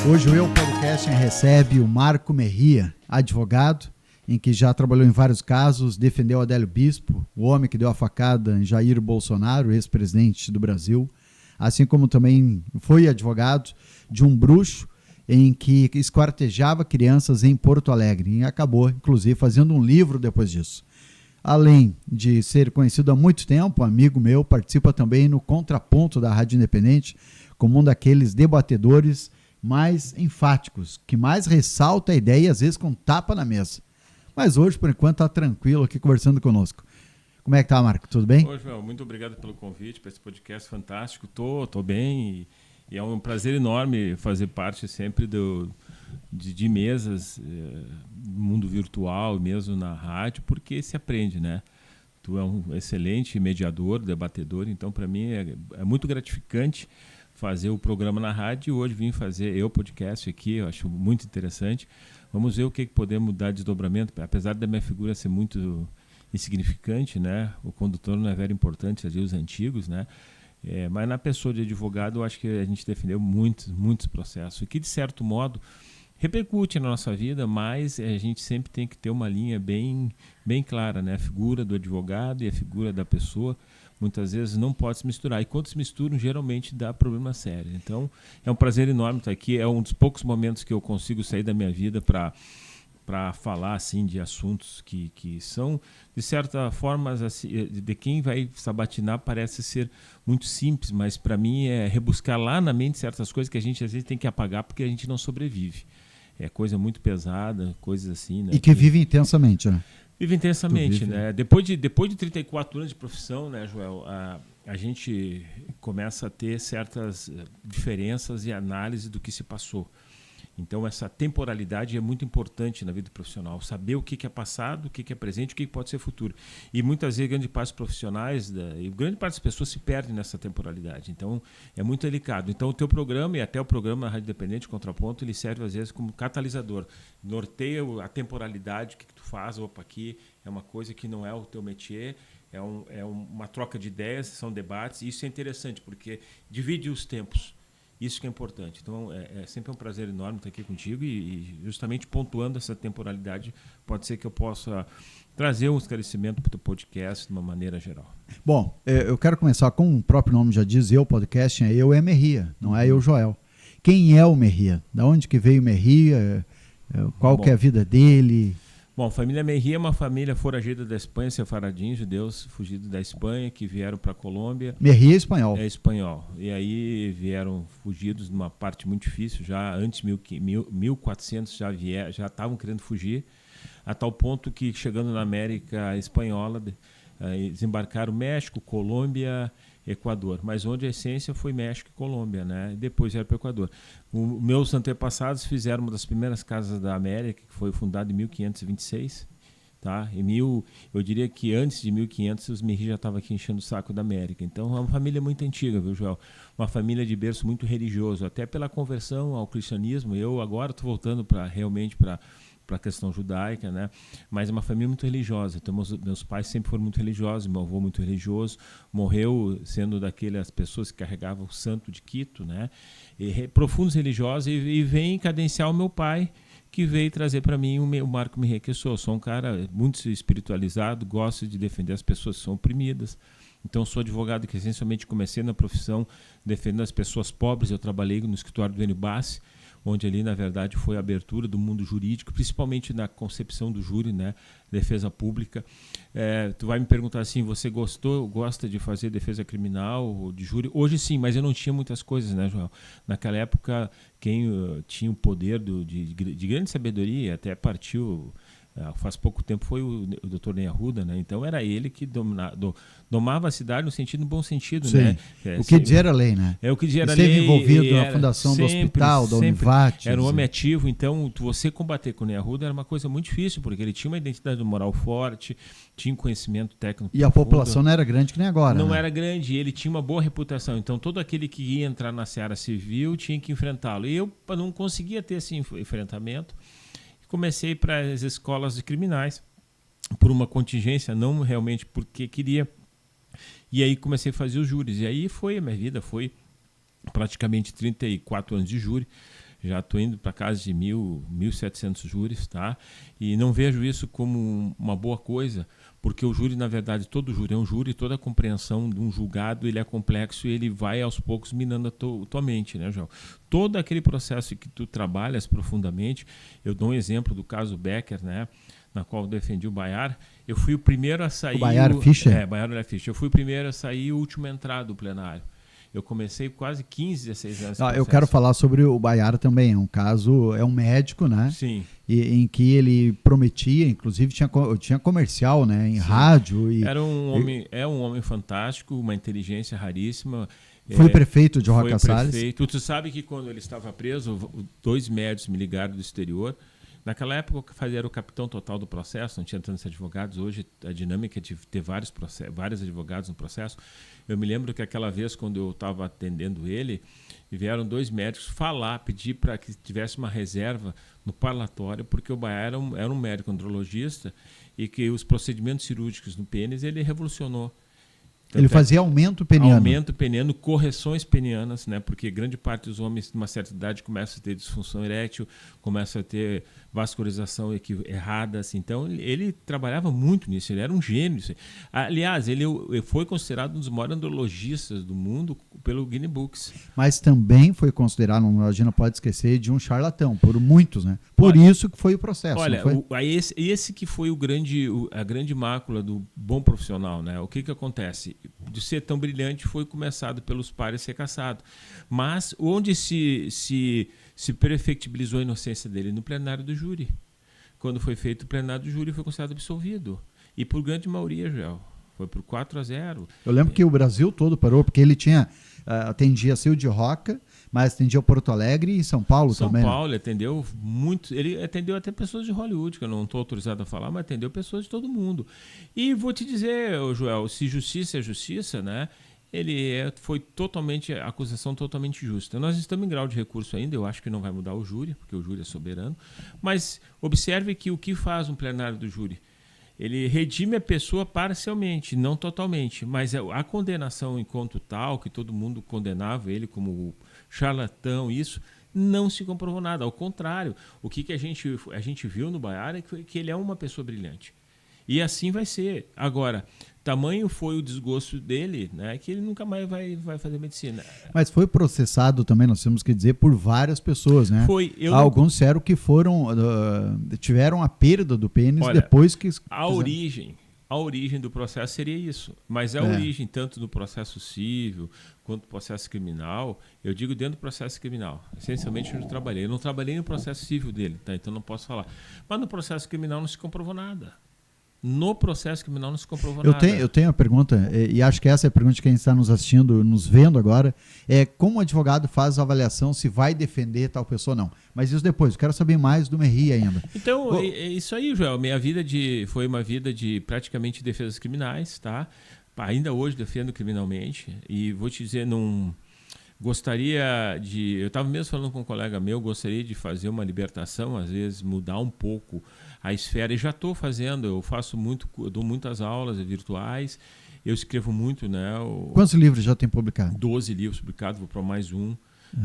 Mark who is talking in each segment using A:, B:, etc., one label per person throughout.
A: Hoje o Eu Podcast recebe o Marco Merria, advogado, em que já trabalhou em vários casos, defendeu Adélio Bispo, o homem que deu a facada em Jair Bolsonaro, ex-presidente do Brasil, assim como também foi advogado de um bruxo em que esquartejava crianças em Porto Alegre e acabou, inclusive, fazendo um livro depois disso. Além de ser conhecido há muito tempo, amigo meu, participa também no Contraponto da Rádio Independente, como um daqueles debatedores mais enfáticos, que mais ressalta a ideia e às vezes com tapa na mesa. Mas hoje, por enquanto, está tranquilo aqui conversando conosco. Como é que tá, Marco? Tudo bem?
B: Oi, João. Muito obrigado pelo convite para esse podcast fantástico. Tô bem e é um prazer enorme fazer parte sempre de mesas no mundo virtual, mesmo na rádio, porque se aprende, né? Tu é um excelente mediador, debatedor, então para mim é muito gratificante fazer o programa na rádio e hoje vim fazer o podcast aqui, eu acho muito interessante. Vamos ver o que podemos dar de desdobramento, apesar da minha figura ser muito insignificante, né? O condutor não é very importante, ali os antigos, né? Mas na pessoa de advogado eu acho que a gente defendeu muitos processos, e que de certo modo repercute na nossa vida, mas a gente sempre tem que ter uma linha bem clara, né? A figura do advogado e a figura da pessoa muitas vezes não pode se misturar, e quando se misturam geralmente dá problema sério. Então é um prazer enorme estar aqui, é um dos poucos momentos que eu consigo sair da minha vida para falar assim de assuntos que são, de certa forma, assim, de quem vai sabatinar parece ser muito simples, mas para mim é rebuscar lá na mente certas coisas que a gente às vezes tem que apagar porque a gente não sobrevive. É coisa muito pesada, coisas assim, né?
A: E que vive intensamente, né?
B: Vive intensamente, né? Depois de 34 anos de profissão, né, Joel, a gente começa a ter certas diferenças e análise do que se passou. Então, essa temporalidade é muito importante na vida profissional. Saber o que é passado, o que é presente, o que pode ser futuro. E muitas vezes, grande parte dos profissionais e grande parte das pessoas se perdem nessa temporalidade. Então, é muito delicado. Então, o teu programa e até o programa Rádio Independente, Contraponto, ele serve, às vezes, como catalisador. Norteia a temporalidade, o que tu faz. Opa, aqui é uma coisa que não é o teu métier. É uma troca de ideias, são debates. E isso é interessante, porque divide os tempos. Isso que é importante. Então, é sempre um prazer enorme estar aqui contigo e justamente pontuando essa temporalidade, pode ser que eu possa trazer um esclarecimento para o teu podcast de uma maneira geral.
A: Bom, eu quero começar com o próprio nome já diz, Eu Podcast, Eu é Merria, não é Eu Joel. Quem é o Merria? Da onde que veio o Merria? Qual que é a vida dele?
B: Bom, a família Merria é uma família foragida da Espanha, sefaradins, judeus fugidos da Espanha, que vieram para a Colômbia.
A: Merria é espanhol.
B: É espanhol. E aí vieram fugidos numa parte muito difícil, já antes de 1400 já estavam querendo fugir, a tal ponto que chegando na América Espanhola, desembarcaram México, Colômbia, Equador, mas onde a essência foi México e Colômbia, né? Depois vieram para o Equador. Meus antepassados fizeram uma das primeiras casas da América, que foi fundada em 1526, tá? Eu diria que antes de 1500 os Merri já estavam aqui enchendo o saco da América. Então é uma família muito antiga, viu, Joel? Uma família de berço muito religioso, até pela conversão ao cristianismo. Eu agora estou voltando realmente para a questão judaica, né? Mas é uma família muito religiosa. Então, meus pais sempre foram muito religiosos, meu avô muito religioso, morreu sendo daquelas pessoas que carregavam o santo de Quito, né? Profundos religiosos, e vem cadenciar o meu pai, que veio trazer para mim o Marco Merria que eu sou. Sou um cara muito espiritualizado, gosto de defender as pessoas que são oprimidas. Então, sou advogado que essencialmente comecei na profissão defendendo as pessoas pobres. Eu trabalhei no escritório do Enibassi, onde ali, na verdade, foi a abertura do mundo jurídico, principalmente na concepção do júri, né? Defesa pública. Tu vai me perguntar assim, você gosta de fazer defesa criminal ou de júri? Hoje sim, mas eu não tinha muitas coisas, né, Joel? Naquela época, quem tinha o poder de grande sabedoria, até partiu... faz pouco tempo foi o Dr. Ney Arruda, né? Então era ele que domava a cidade no bom sentido,
A: sim,
B: né?
A: O que dizia era lei, né?
B: O que dizia era
A: lei. Esteve envolvido na
B: era,
A: fundação do hospital, da Univat.
B: Era um homem ativo, então você combater com o Ney Arruda era uma coisa muito difícil, porque ele tinha uma identidade moral forte, tinha um conhecimento técnico
A: e a população não era grande que nem agora.
B: Não
A: né?
B: era grande, ele tinha uma boa reputação, então todo aquele que ia entrar na seara civil tinha que enfrentá-lo. E eu não conseguia ter esse enfrentamento. Comecei para as escolas de criminais, por uma contingência, não realmente porque queria. E aí comecei a fazer os júris. E aí foi a minha vida, foi praticamente 34 anos de júri. Já estou indo para casa de 1.700 júris, tá? E não vejo isso como uma boa coisa, porque o júri, na verdade, todo júri é um júri, toda a compreensão de um julgado ele é complexo e ele vai aos poucos minando a tua mente, né, João? Todo aquele processo que tu trabalhas profundamente, eu dou um exemplo do caso Becker, né, na qual eu defendi o Bayar, eu fui o primeiro a sair...
A: O Bayar Fischer?
B: Bayar Fischer. Eu fui o primeiro a sair e o último a entrar do plenário. Eu comecei quase 15, 16 anos.
A: Eu quero falar sobre o Bayar também. É um caso, é um médico, né?
B: Sim.
A: Em que ele prometia, inclusive tinha comercial, né? Em rádio.
B: É um homem fantástico, uma inteligência raríssima.
A: Foi prefeito de Roca Salles.
B: Tu sabe que quando ele estava preso, 2 médicos me ligaram do exterior. Naquela época, era o capitão total do processo, não tinha tantos advogados. Hoje, a dinâmica é de ter vários advogados no processo. Eu me lembro que aquela vez, quando eu estava atendendo ele, vieram 2 médicos pedir para que tivesse uma reserva no parlatório, porque o Bayar era um médico andrologista e que os procedimentos cirúrgicos no pênis ele revolucionou.
A: Ele fazia aumento peniano.
B: Aumento peniano, correções penianas, né? Porque grande parte dos homens, de uma certa idade, começa a ter disfunção erétil, começa a ter vascularização errada. Assim. Então, ele trabalhava muito nisso, ele era um gênio. Aliás, ele foi considerado um dos maiores andrologistas do mundo pelo Guinness Books.
A: Mas também foi considerado, a gente não pode esquecer, de um charlatão, por muitos, né? Por isso que foi o processo.
B: Olha, esse que foi a grande mácula do bom profissional, né? O que acontece? De ser tão brilhante foi começado pelos pares a ser caçado. Mas onde se perfectibilizou a inocência dele? No plenário do júri. Quando foi feito o plenário do júri, foi considerado absolvido. E por grande maioria, Joel. Foi por 4-0.
A: Eu lembro que o Brasil todo parou, porque ele atendia Sil de Roca, mas atendia Porto Alegre e São Paulo também.
B: São Paulo, atendeu muito. Ele atendeu até pessoas de Hollywood, que eu não estou autorizado a falar, mas atendeu pessoas de todo mundo. E vou te dizer, Joel, se justiça é justiça, né? Foi acusação totalmente justa. Nós estamos em grau de recurso ainda, eu acho que não vai mudar o júri, porque o júri é soberano. Mas observe que o que faz um plenário do júri? Ele redime a pessoa parcialmente, não totalmente. Mas a condenação enquanto tal, que todo mundo condenava ele como charlatão, isso, não se comprovou nada. Ao contrário, o que a gente viu no Bayar é que ele é uma pessoa brilhante. E assim vai ser. Agora, tamanho foi o desgosto dele, né, que ele nunca mais vai fazer medicina.
A: Mas foi processado também, nós temos que dizer, por várias pessoas, né? Alguns disseram que tiveram a perda do pênis. Olha, depois que...
B: A origem do processo seria isso. Mas a origem, tanto do processo civil quanto do processo criminal, eu digo dentro do processo criminal. Essencialmente onde eu trabalhei. Eu não trabalhei no processo civil dele, tá? Então não posso falar. Mas no processo criminal não se comprovou nada. No processo criminal não se comprovou nada.
A: Eu tenho uma pergunta, e acho que essa é a pergunta de quem está nos assistindo, nos vendo agora, como o advogado faz a avaliação se vai defender tal pessoa ou não. Mas isso depois, eu quero saber mais do Merri ainda.
B: Então, é isso aí, Joel. Minha vida foi uma vida de praticamente defesas criminais, tá? Ainda hoje defendo criminalmente, e vou te dizer, eu estava mesmo falando com um colega meu, gostaria de fazer uma libertação, às vezes mudar um pouco a esfera, e já estou fazendo, eu dou muitas aulas virtuais, eu escrevo muito, né?
A: Quantos livros já tem publicado?
B: 12 livros publicados, vou para mais um.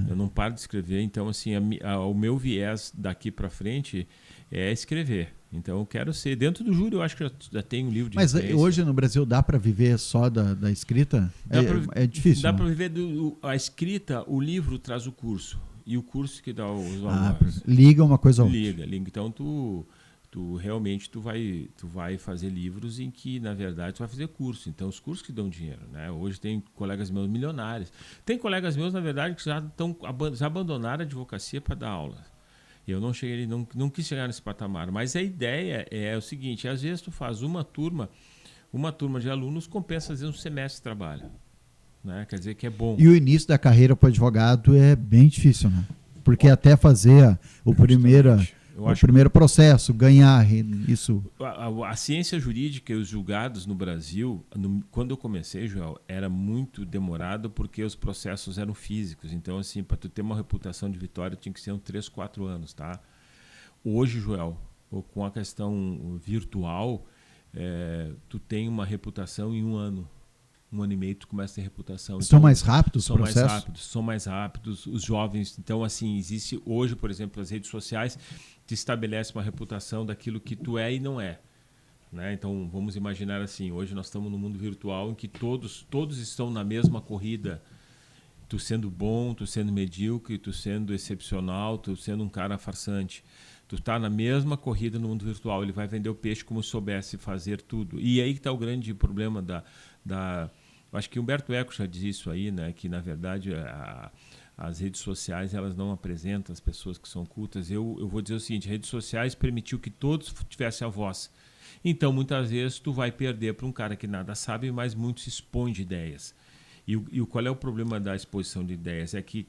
B: Eu não paro de escrever, então assim, o meu viés daqui para frente é escrever. Então eu quero ser, dentro do júri eu acho que já tenho um livro de referência.
A: Mas hoje no Brasil dá para viver só da escrita? É difícil.
B: Dá para viver a escrita, o livro traz o curso. E o curso que dá os valores.
A: Liga uma coisa ao outro.
B: Liga. Então tu realmente tu vai fazer livros em que, na verdade, tu vai fazer curso. Então, os cursos que dão dinheiro, né? Hoje tem colegas meus milionários. Tem colegas meus, na verdade, que já abandonaram a advocacia para dar aula. Eu não quis chegar nesse patamar. Mas a ideia é o seguinte, às vezes tu faz uma turma de alunos compensa, às vezes, um semestre de trabalho. Né? Quer dizer que é bom.
A: E o início da carreira para o advogado é bem difícil, né? Porque até fazer o primeiro processo, ganhar isso...
B: A ciência jurídica e os julgados no Brasil, quando eu comecei, Joel, era muito demorado porque os processos eram físicos. Então, assim, para tu ter uma reputação de vitória, tinha que ser 3, 4 anos, tá? Hoje, Joel, com a questão virtual, tu tem uma reputação em 1 ano. um ano e meio tu começa a ter reputação.
A: São mais rápidos os
B: são
A: processos?
B: São mais rápidos, os jovens. Então, assim, existe hoje, por exemplo, as redes sociais te estabelece uma reputação daquilo que tu é e não é. Né? Então, vamos imaginar assim, hoje nós estamos no mundo virtual em que todos estão na mesma corrida. Tu sendo bom, tu sendo medíocre, tu sendo excepcional, tu sendo um cara farsante. Tu está na mesma corrida no mundo virtual. Ele vai vender o peixe como se soubesse fazer tudo. E aí que está o grande problema acho que Humberto Eco já diz isso aí, né? Que, na verdade, as redes sociais elas não apresentam as pessoas que são cultas. Eu vou dizer o seguinte, redes sociais permitiu que todos tivessem a voz. Então, muitas vezes, tu vai perder para um cara que nada sabe, mas muito se expõe de ideias. E qual é o problema da exposição de ideias? É que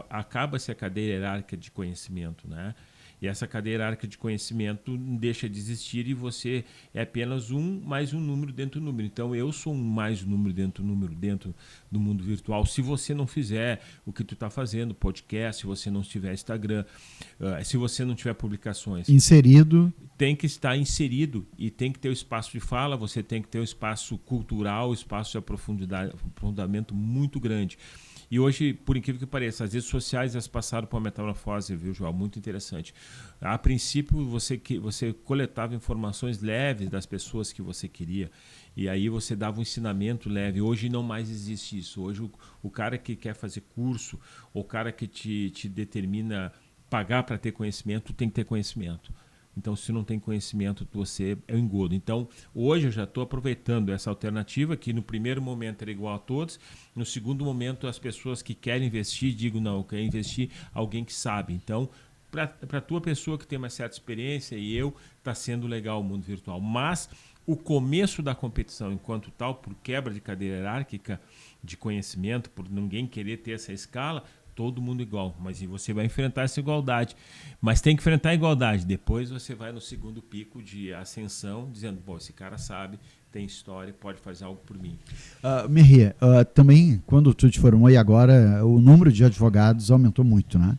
B: acaba-se a cadeia hierárquica de conhecimento, né? E essa cadeia hierárquica de conhecimento deixa de existir e você é apenas mais um número dentro do número. Então, eu sou mais um número dentro do mundo virtual. Se você não fizer o que tu está fazendo, podcast, se você não tiver Instagram, se você não tiver publicações...
A: Inserido.
B: Tem que estar inserido e tem que ter o espaço de fala, você tem que ter o espaço cultural, o espaço de aprofundamento muito grande. E hoje, por incrível que pareça, as redes sociais elas passaram por uma metamorfose, viu, João? Muito interessante. A princípio, você coletava informações leves das pessoas que você queria, e aí você dava um ensinamento leve. Hoje não mais existe isso. Hoje o cara que quer fazer curso, ou o cara que te determina pagar para ter conhecimento, tem que ter conhecimento. Então, se não tem conhecimento, você é um engodo. Então, hoje eu já estou aproveitando essa alternativa, que no primeiro momento era igual a todos. No segundo momento, as pessoas que querem investir, digo, não, eu quero investir alguém que sabe. Então, para a tua pessoa que tem uma certa experiência e eu, está sendo legal o mundo virtual. Mas o começo da competição, enquanto tal, por quebra de cadeia hierárquica de conhecimento, por ninguém querer ter essa escala, todo mundo igual, mas você vai enfrentar essa igualdade. Mas tem que enfrentar a igualdade. Depois você vai no segundo pico de ascensão, dizendo, bom, esse cara sabe, tem história, pode fazer algo por mim.
A: Merria, também, quando tu te formou e agora, o número de advogados aumentou muito, né?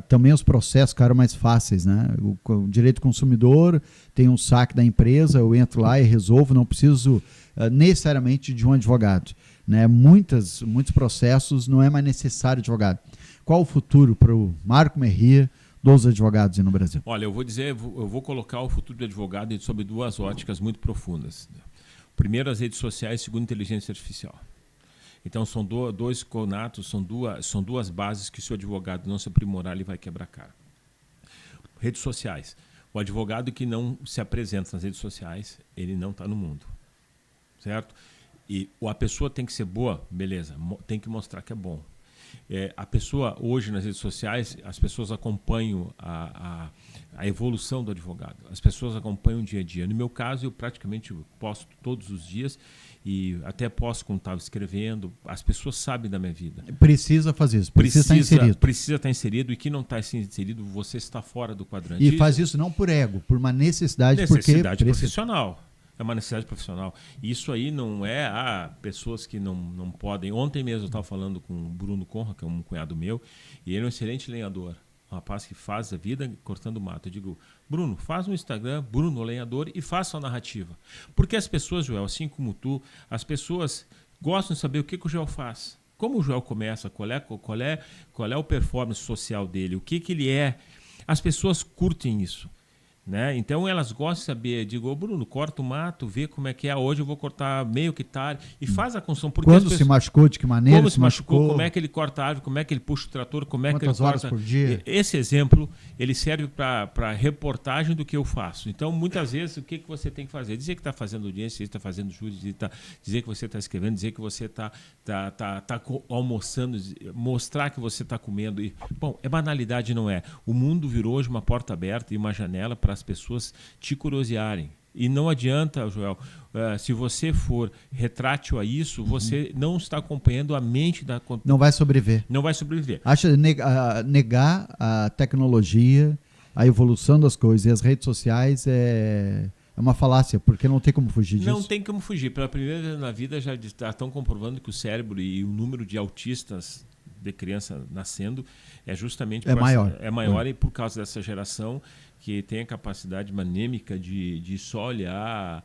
A: Também os processos ficaram mais fáceis, né? O direito do consumidor tem um saque da empresa, eu entro lá e resolvo, não preciso necessariamente de um advogado. Né? Muitos processos não é mais necessário advogado. Qual o futuro para o Marco Merria dos advogados no Brasil?
B: Olha, eu vou colocar o futuro do advogado sob duas óticas muito profundas. Primeiro, as redes sociais, segundo, inteligência artificial. Então, são dois conatos, são duas bases que se o advogado não se aprimorar, ele vai quebrar a cara. Redes sociais. O advogado que não se apresenta nas redes sociais, ele não está no mundo. Certo? E a pessoa tem que ser boa, beleza, tem que mostrar que é bom. A pessoa, hoje nas redes sociais, as pessoas acompanham a evolução do advogado. As pessoas acompanham o dia a dia. No meu caso, eu praticamente posto todos os dias e até posto quando estava escrevendo. As pessoas sabem da minha vida.
A: Precisa fazer isso, precisa estar inserido.
B: Precisa estar inserido, e quem não está inserido, você está fora do quadrante.
A: E faz isso não por ego, por uma necessidade
B: profissional. É uma necessidade profissional. Isso aí não é pessoas que não podem. Ontem mesmo eu estava falando com o Bruno Conra, que é um cunhado meu, e ele é um excelente lenhador. Um rapaz que faz a vida cortando mato. Eu digo, Bruno, faz um Instagram, Bruno Lenhador, e faça a narrativa. Porque as pessoas, Joel, assim como tu, as pessoas gostam de saber o que o Joel faz. Como o Joel começa, qual é o performance social dele, o que ele é. As pessoas curtem isso. Né? Então elas gostam de saber, digo, Bruno, corta o mato, vê como é que é, hoje eu vou cortar meio hectare e faz a construção.
A: Quando se machucou, de que maneira
B: como se machucou, como é que ele corta a árvore, como é que ele puxa o trator, como é que ele corta.
A: Quantas horas por dia?
B: Esse exemplo, ele serve para reportagem do que eu faço. Então, muitas vezes, o que você tem que fazer? Dizer que está fazendo audiência, dizer que está fazendo júri, dizer que você está escrevendo, dizer que você está almoçando, mostrar que você está comendo. Bom, é banalidade, não é? O mundo virou hoje uma porta aberta e uma janela para as pessoas te curiosearem. E não adianta, Joel, se você for retrátil a isso, você não está acompanhando a mente da...
A: Não vai sobreviver.
B: Não vai sobreviver.
A: Acha negar a tecnologia, a evolução das coisas e as redes sociais é uma falácia, porque não tem como fugir disso.
B: Não tem como fugir. Pela primeira vez na vida já estão comprovando que o cérebro e o número de autistas de criança nascendo é justamente
A: maior
B: e por causa dessa geração que tem a capacidade manêmica de só olhar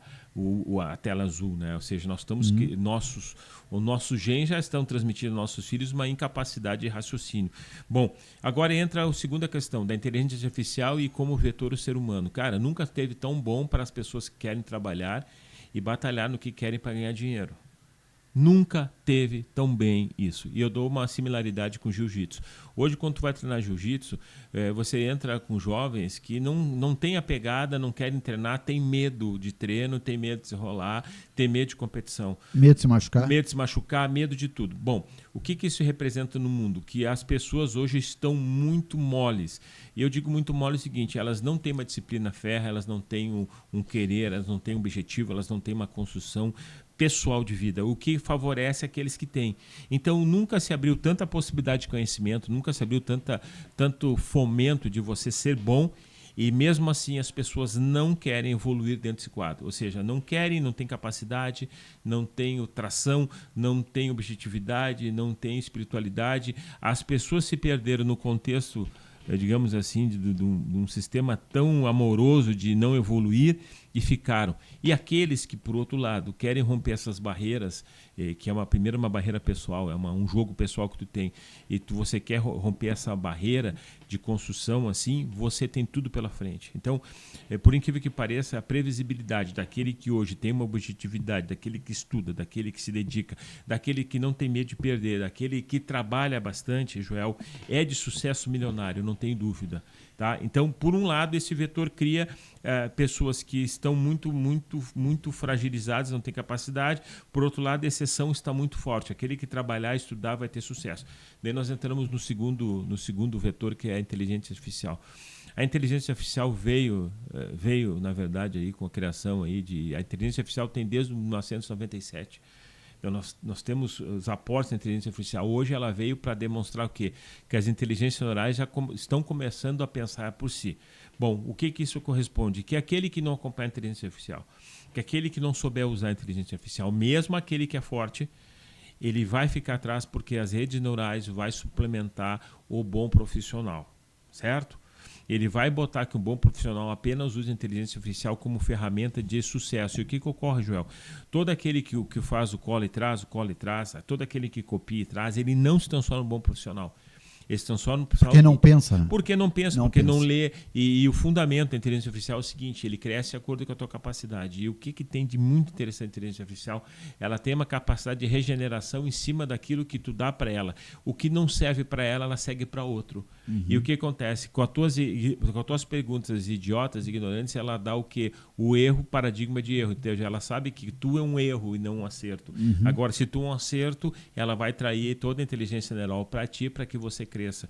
B: a tela azul, né? Ou seja, nós estamos o nosso gene já estão transmitindo aos nossos filhos uma incapacidade de raciocínio. Bom, agora entra a segunda questão da inteligência artificial e como vetor o ser humano. Cara, nunca teve tão bom para as pessoas que querem trabalhar e batalhar no que querem para ganhar dinheiro. Nunca teve tão bem isso. E eu dou uma similaridade com jiu-jitsu. Hoje, quando tu vai treinar jiu-jitsu, você entra com jovens que não tem a pegada, não querem treinar, tem medo de treino, tem medo de se rolar, tem medo de competição.
A: Medo de se machucar?
B: Medo de se machucar, medo de tudo. Bom, o que isso representa no mundo? Que as pessoas hoje estão muito moles. E eu digo muito mole o seguinte, elas não têm uma disciplina férrea, elas não têm um querer, elas não têm um objetivo, elas não têm uma construção pessoal de vida, o que favorece aqueles que têm. Então, nunca se abriu tanta possibilidade de conhecimento, nunca se abriu tanto fomento de você ser bom, e mesmo assim as pessoas não querem evoluir dentro desse quadro. Ou seja, não querem, não têm capacidade, não têm tração, não têm objetividade, não têm espiritualidade. As pessoas se perderam no contexto, digamos assim, de um sistema tão amoroso de não evoluir e ficaram. E aqueles que, por outro lado, querem romper essas barreiras, que é primeiro uma barreira pessoal, é um jogo pessoal que tu tem, e você quer romper essa barreira de construção, assim, você tem tudo pela frente. Então, por incrível que pareça, a previsibilidade daquele que hoje tem uma objetividade, daquele que estuda, daquele que se dedica, daquele que não tem medo de perder, daquele que trabalha bastante, Joel, é de sucesso milionário, não tem dúvida. Tá? Então, por um lado, esse vetor cria pessoas que estão muito fragilizadas, não têm capacidade. Por outro lado, a exceção está muito forte. Aquele que trabalhar e estudar vai ter sucesso. Daí nós entramos no segundo vetor, que é a inteligência artificial. A inteligência artificial veio na verdade, aí, com a criação aí a inteligência artificial tem desde 1997. Então, nós temos os aportes da inteligência artificial. Hoje ela veio para demonstrar o quê? Que as inteligências neurais já estão começando a pensar por si. Bom, o que isso corresponde? Que aquele que não acompanha a inteligência artificial, que aquele que não souber usar a inteligência artificial, mesmo aquele que é forte, ele vai ficar atrás porque as redes neurais vai suplementar o bom profissional, certo? Ele vai botar que um bom profissional apenas usa a inteligência artificial como ferramenta de sucesso. E o que ocorre, Joel? Todo aquele que faz o cola e traz, todo aquele que copia e traz, ele não se transforma em um bom profissional. Eles estão só no
A: porque não pensa, né?
B: Porque não pensa, porque não lê. E o fundamento da inteligência artificial é o seguinte, ele cresce de acordo com a tua capacidade. E o que tem de muito interessante na inteligência artificial? Ela tem uma capacidade de regeneração em cima daquilo que tu dá para ela. O que não serve para ela, ela segue para outro. Uhum. E o que acontece? Com as tuas perguntas idiotas, ignorantes, ela dá o quê? O erro, paradigma de erro. Então, ela sabe que tu é um erro e não um acerto. Uhum. Agora, se tu é um acerto, ela vai trair toda a inteligência neural para ti, para que você cresça.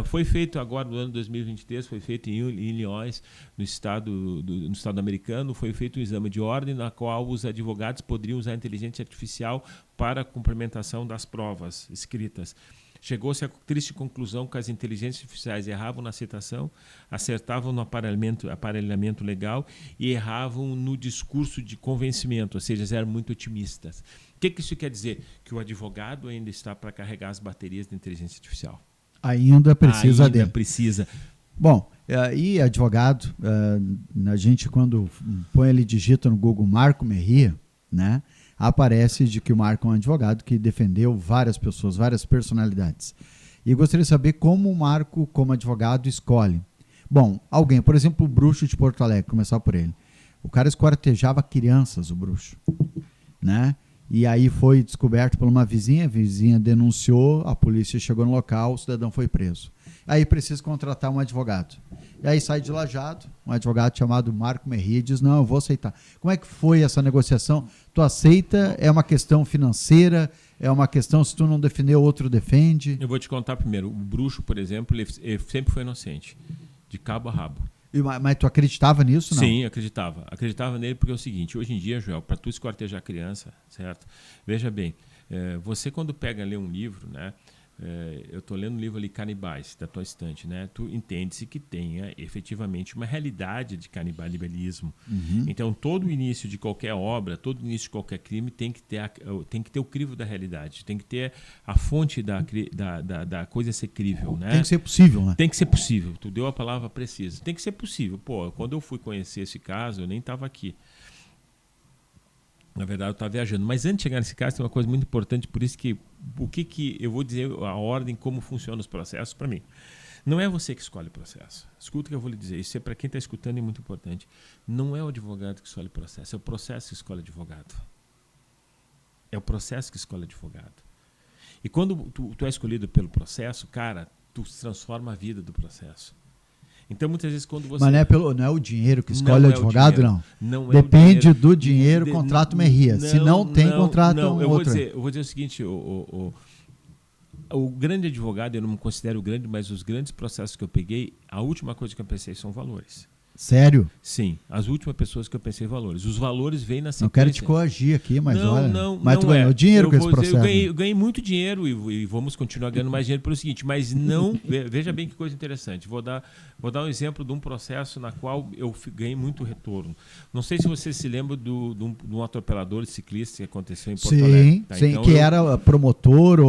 B: Foi feito agora no ano 2023, foi feito em Illinois, no estado americano, foi feito um exame de ordem na qual os advogados poderiam usar a inteligência artificial para a complementação das provas escritas. Chegou-se à triste conclusão que as inteligências artificiais erravam na citação, acertavam no aparelhamento legal e erravam no discurso de convencimento, ou seja, eram muito otimistas. O que isso quer dizer? Que o advogado ainda está para carregar as baterias da inteligência artificial.
A: Ainda precisa dele.
B: Precisa.
A: Bom, e advogado, a gente quando põe ali, digita no Google Marco Merria, né, aparece de que o Marco é um advogado que defendeu várias pessoas, várias personalidades. E gostaria de saber como o Marco, como advogado, escolhe. Bom, alguém, por exemplo, o Bruxo de Porto Alegre, começar por ele. O cara esquartejava crianças, o Bruxo, né? E aí foi descoberto por uma vizinha, a vizinha denunciou, a polícia chegou no local, o cidadão foi preso. Aí precisa contratar um advogado. E aí sai de Lajado, um advogado chamado Marco Merria diz, não, eu vou aceitar. Como é que foi essa negociação? Tu aceita? É uma questão financeira? É uma questão, se tu não defender, o outro defende?
B: Eu vou te contar primeiro. O Bruxo, por exemplo, ele sempre foi inocente, de cabo a rabo.
A: Mas tu acreditava nisso, não?
B: Sim, acreditava. Acreditava nele porque é o seguinte, hoje em dia, Joel, para tu esquartejar criança, certo? Veja bem, você quando pega ler um livro, né, eu estou lendo um livro ali, Canibais, da tua estante, né? Tu entende-se que tenha efetivamente uma realidade de canibalismo. Então, todo o início de qualquer obra, todo o início de qualquer crime tem que ter o crivo da realidade, tem que ter a fonte da coisa ser crível, né?
A: Tem que ser possível, né?
B: Tem que ser possível, tu deu a palavra precisa. Tem que ser possível. Pô, quando eu fui conhecer esse caso, eu nem estava aqui. Na verdade, eu estava viajando. Mas antes de chegar nesse caso, tem uma coisa muito importante, por isso que eu vou dizer a ordem, como funcionam os processos para mim. Não é você que escolhe o processo. Escuta o que eu vou lhe dizer. Isso é para quem está escutando, é muito importante. Não é o advogado que escolhe o processo, é o processo que escolhe o advogado. É o processo que escolhe o advogado. E quando tu é escolhido pelo processo, cara, tu transforma a vida do processo. Então, muitas vezes, quando você...
A: Mas não é o dinheiro que escolhe o advogado, não?
B: Não
A: é Depende
B: o dinheiro.
A: Do dinheiro, contrato Merria. Se não tem, contrato outro.
B: Eu vou dizer o seguinte, o grande advogado, eu não me considero grande, mas os grandes processos que eu peguei, a última coisa que eu pensei são valores.
A: Sério?
B: Sim, as últimas pessoas que eu pensei valores. Os valores vêm na sequência.
A: Não quero te coagir aqui, mas olha...
B: Mas
A: tu ganhou dinheiro com esse processo.
B: Eu ganhei muito dinheiro e vamos continuar ganhando mais dinheiro pelo seguinte, mas não... Veja bem que coisa interessante. Vou dar um exemplo de um processo na qual eu ganhei muito retorno. Não sei se você se lembra de um atropelador de ciclista que aconteceu em Porto Alegre. Tá?
A: Sim, então, era promotor,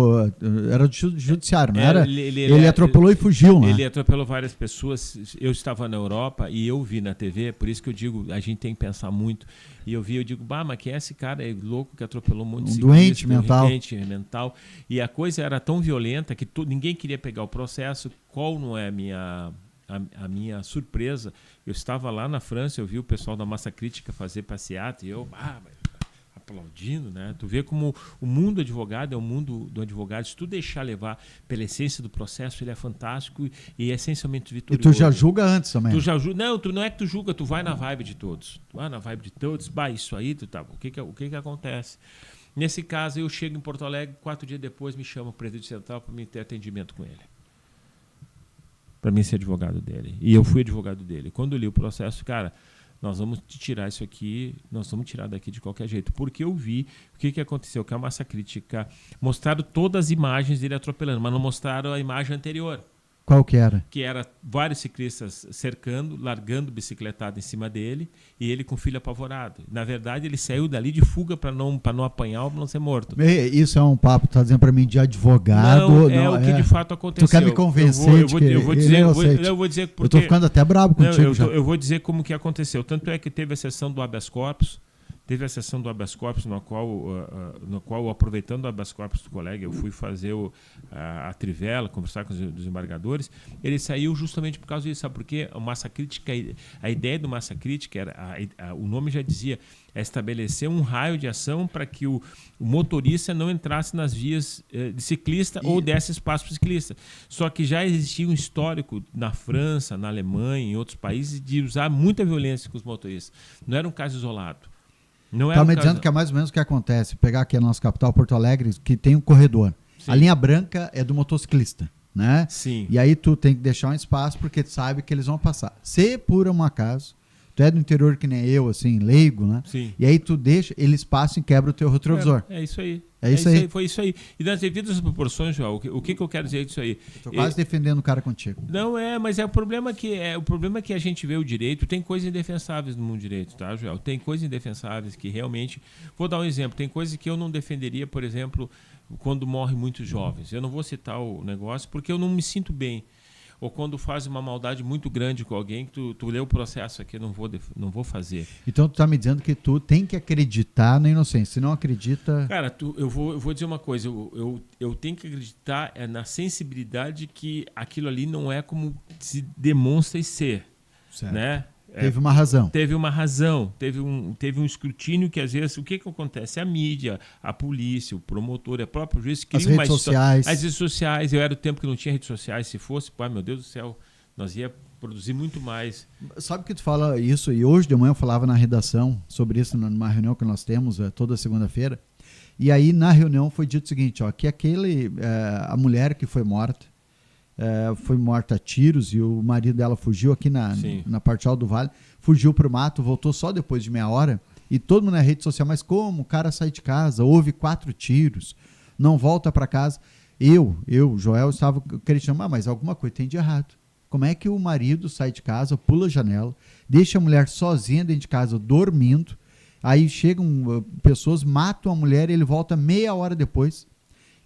A: era do judiciário, não era? Ele atropelou e fugiu, né?
B: Ele atropelou várias pessoas. Eu estava na Europa e eu vi na TV, por isso que eu digo, a gente tem que pensar muito. E eu digo, mas quem é esse cara louco que atropelou um monte de ciclista,
A: doente
B: mental. E a coisa era tão violenta que ninguém queria pegar o processo. Qual não é a minha surpresa? Eu estava lá na França, eu vi o pessoal da Massa Crítica fazer passeata e eu aplaudindo, né? Tu vê como o mundo advogado é o mundo do advogado. Se tu deixar levar pela essência do processo, ele é fantástico e é essencialmente vitorioso.
A: E tu já julga antes também?
B: Não é que tu julga, tu vai na vibe de todos. Tu vai na vibe de todos, isso aí, o que acontece? Nesse caso, eu chego em Porto Alegre, 4 dias depois me chama o presidente central para me ter atendimento com ele. Para mim ser advogado dele. E eu fui advogado dele. Quando eu li o processo, cara, nós vamos tirar isso aqui, nós vamos tirar daqui de qualquer jeito. Porque eu vi o que aconteceu, que a Massa Crítica mostraram todas as imagens dele atropelando, mas não mostraram a imagem anterior.
A: Qual que era?
B: Que era vários ciclistas cercando, largando bicicletada em cima dele e ele com o filho apavorado. Na verdade, ele saiu dali de fuga para não apanhar ou para não ser morto.
A: Isso é um papo, tá dizendo para mim, de advogado.
B: Não, o que de fato aconteceu.
A: Tu quer me convencer?
B: Eu vou dizer porque...
A: Eu tô ficando até brabo contigo.
B: Eu vou dizer como que aconteceu. Tanto é que teve a sessão do habeas corpus, no qual, aproveitando o habeas corpus do colega, eu fui fazer a trivela, conversar com os desembargadores. Ele saiu justamente por causa disso. Sabe por quê? A ideia do Massa Crítica, o nome já dizia, é estabelecer um raio de ação para que o motorista não entrasse nas vias de ciclista ou desse espaço para o ciclista. Só que já existia um histórico na França, na Alemanha, em outros países, de usar muita violência com os motoristas. Não era um caso isolado.
A: Está me dizendo que é mais ou menos o que acontece. Pegar aqui a nossa capital, Porto Alegre, que tem um corredor. Sim. A linha branca é do motociclista, né?
B: Sim.
A: E aí tu tem que deixar um espaço porque tu sabe que eles vão passar. Se por um acaso, tu é do interior que nem eu, assim, leigo, né?
B: Sim.
A: E aí tu deixa, eles passam e quebram o teu retrovisor.
B: É isso aí.
A: Foi
B: isso aí. E nas devidas proporções, João, o que eu quero dizer disso aí?
A: Estou quase defendendo o cara contigo.
B: Não mas o problema que a gente vê o direito, tem coisas indefensáveis no mundo direito, tá, João? Tem coisas indefensáveis que realmente... Vou dar um exemplo. Tem coisas que eu não defenderia, por exemplo, quando morrem muitos jovens. Eu não vou citar o negócio porque eu não me sinto bem. Ou quando faz uma maldade muito grande com alguém, que tu lê o processo aqui, eu não vou fazer.
A: Então tu tá me dizendo que tu tem que acreditar na inocência. Se não acredita...
B: Cara, eu vou dizer uma coisa. Eu tenho que acreditar na sensibilidade que aquilo ali não é como se demonstra ser.
A: Certo.
B: Né?
A: Teve uma razão.
B: Teve uma razão. Teve um escrutínio que, às vezes, o que acontece? A mídia, a polícia, o promotor, o próprio juiz...
A: As redes sociais.
B: As redes sociais. Eu era o tempo que não tinha redes sociais. Se fosse, meu Deus do céu, nós ia produzir muito mais.
A: Sabe que tu fala isso? E hoje de manhã eu falava na redação sobre isso, numa reunião que nós temos toda segunda-feira. E aí, na reunião, foi dito o seguinte, que a mulher que foi morta a tiros e o marido dela fugiu aqui na parte alta do vale, fugiu para o mato, voltou só depois de meia hora e todo mundo na rede social, mas como? O cara sai de casa, houve 4 tiros, não volta para casa. Joel, estava acreditando, mas alguma coisa tem de errado. Como é que o marido sai de casa, pula a janela, deixa a mulher sozinha dentro de casa, dormindo, aí chegam pessoas, matam a mulher e ele volta meia hora depois.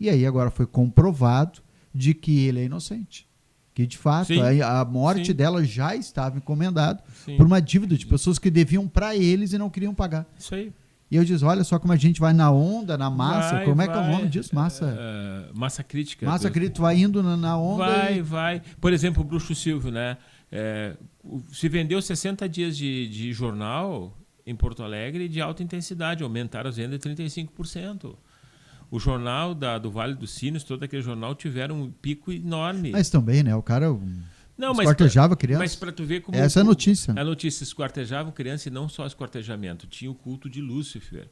A: E aí agora foi comprovado de que ele é inocente. Que, de fato,
B: Sim,
A: a morte
B: sim.
A: dela já estava encomendada
B: Sim.
A: por uma dívida de pessoas que deviam para eles e não queriam pagar.
B: Isso aí.
A: E eu disse, olha só como a gente vai na onda, na massa.
B: Vai,
A: Como é que é o
B: vai.
A: nome disso? Massa
B: Massa crítica.
A: massa crítica, tu vai indo na onda.
B: Vai. Por exemplo, o Bruxo Silvio, né? Se vendeu 60 dias de jornal em Porto Alegre de alta intensidade, aumentaram as vendas de 35%. O jornal do Vale dos Sinos, todo aquele jornal, tiveram um pico enorme.
A: Mas também, né? O cara
B: Não,
A: esquartejava criança.
B: Mas para tu ver como...
A: Essa é a notícia.
B: A notícia, esquartejavam criança e não só esquartejamento. Tinha o culto de Lúcifer.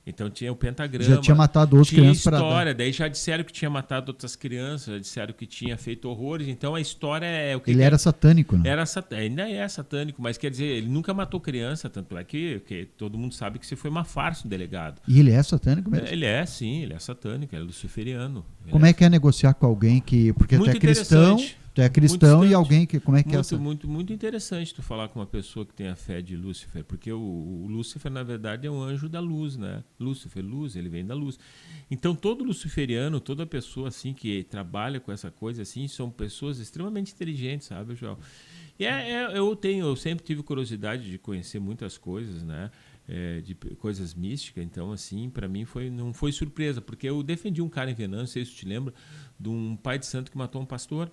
B: Então tinha o pentagrama.
A: Já tinha matado outras crianças
B: para história, daí já disseram que tinha matado outras crianças, já disseram que tinha feito horrores. Então a história é o que...
A: Ele era satânico, né?
B: Ainda é satânico, mas quer dizer, ele nunca matou criança, tanto é que todo mundo sabe que isso foi uma farsa do delegado.
A: E ele é satânico mesmo?
B: Ele é, sim, ele é satânico, ele é luciferiano.
A: Como é que é negociar com alguém que... Porque tu é cristão e alguém que... Como é que é essa?
B: Muito interessante tu falar com uma pessoa que tem a fé de Lúcifer, porque o Lúcifer, na verdade, é um anjo da luz, né? Lúcifer, luz, ele vem da luz. Então, todo luciferiano, toda pessoa assim que trabalha com essa coisa assim, são pessoas extremamente inteligentes, sabe, João? E eu sempre tive curiosidade de conhecer muitas coisas, né? De coisas místicas, então assim, para mim não foi surpresa, porque eu defendi um cara em Venâncio, não sei se tu te lembra, de um pai de santo que matou um pastor.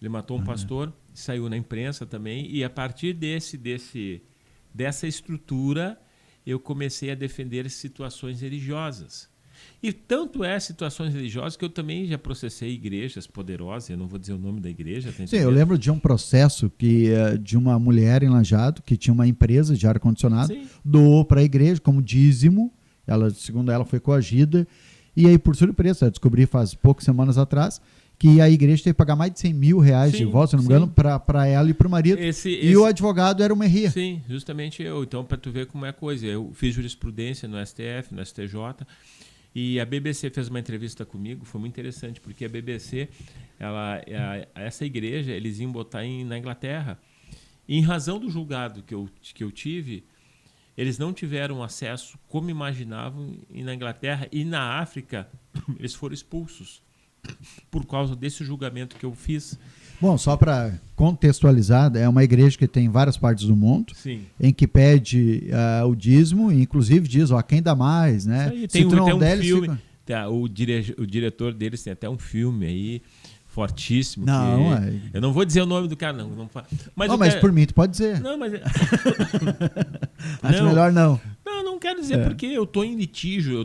B: Ele matou um pastor, saiu na imprensa também, e a partir dessa estrutura eu comecei a defender situações religiosas. E tanto é situações religiosas que eu também já processei igrejas poderosas, eu não vou dizer o nome da igreja. Tá.
A: Sim, eu lembro de um processo de uma mulher em Lajeado que tinha uma empresa de ar-condicionado, doou para a igreja como dízimo, segundo ela foi coagida, e aí por surpresa, eu descobri faz poucas semanas atrás, que a igreja teve que pagar mais de 100 mil reais de volta, se não me engano, para ela e para o marido. E o advogado era o Merria.
B: Sim, justamente eu. Então, para tu ver como é a coisa, eu fiz jurisprudência no STF, no STJ, e a BBC fez uma entrevista comigo, foi muito interessante, porque a BBC, essa igreja, eles iam botar na Inglaterra. E em razão do julgado que eu tive, eles não tiveram acesso, como imaginavam, na Inglaterra e na África, eles foram expulsos por causa desse julgamento que eu fiz.
A: Bom, só para contextualizar, é uma igreja que tem em várias partes do mundo,
B: sim,
A: em que pede o dízimo, e inclusive diz, quem dá mais, né?
B: Aí, tem até um filme, o diretor deles tem até um filme aí, fortíssimo.
A: Não,
B: eu não vou dizer o nome do cara, não.
A: Mas por mim tu pode dizer.
B: Não, mas...
A: Acho melhor não.
B: Não quero dizer, porque eu estou em litígio. Eu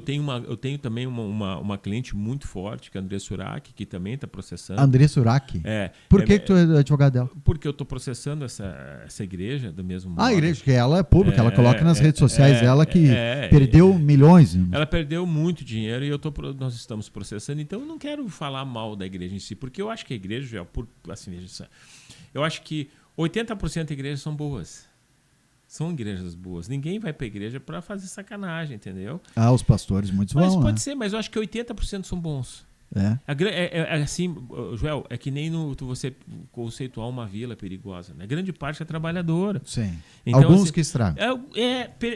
B: tenho também uma cliente muito forte, que é a André Surak, que também está processando.
A: André Surak? Por que tu é advogado dela?
B: Porque eu estou processando essa igreja do mesmo modo.
A: A igreja, que ela é pública, ela coloca nas redes sociais dela que perdeu milhões.
B: Ela perdeu muito dinheiro e nós estamos processando. Então eu não quero falar mal da igreja em si, porque eu acho que a igreja, eu acho que 80% da igreja são boas. São igrejas boas. Ninguém vai para a igreja para fazer sacanagem, entendeu?
A: Os pastores muitos vão.
B: Mas pode ser, mas eu acho que 80% são bons. Assim, Joel, é que nem você conceituar uma vila perigosa, né? Grande parte é trabalhadora.
A: Sim.
B: Então,
A: alguns
B: assim,
A: que estragam.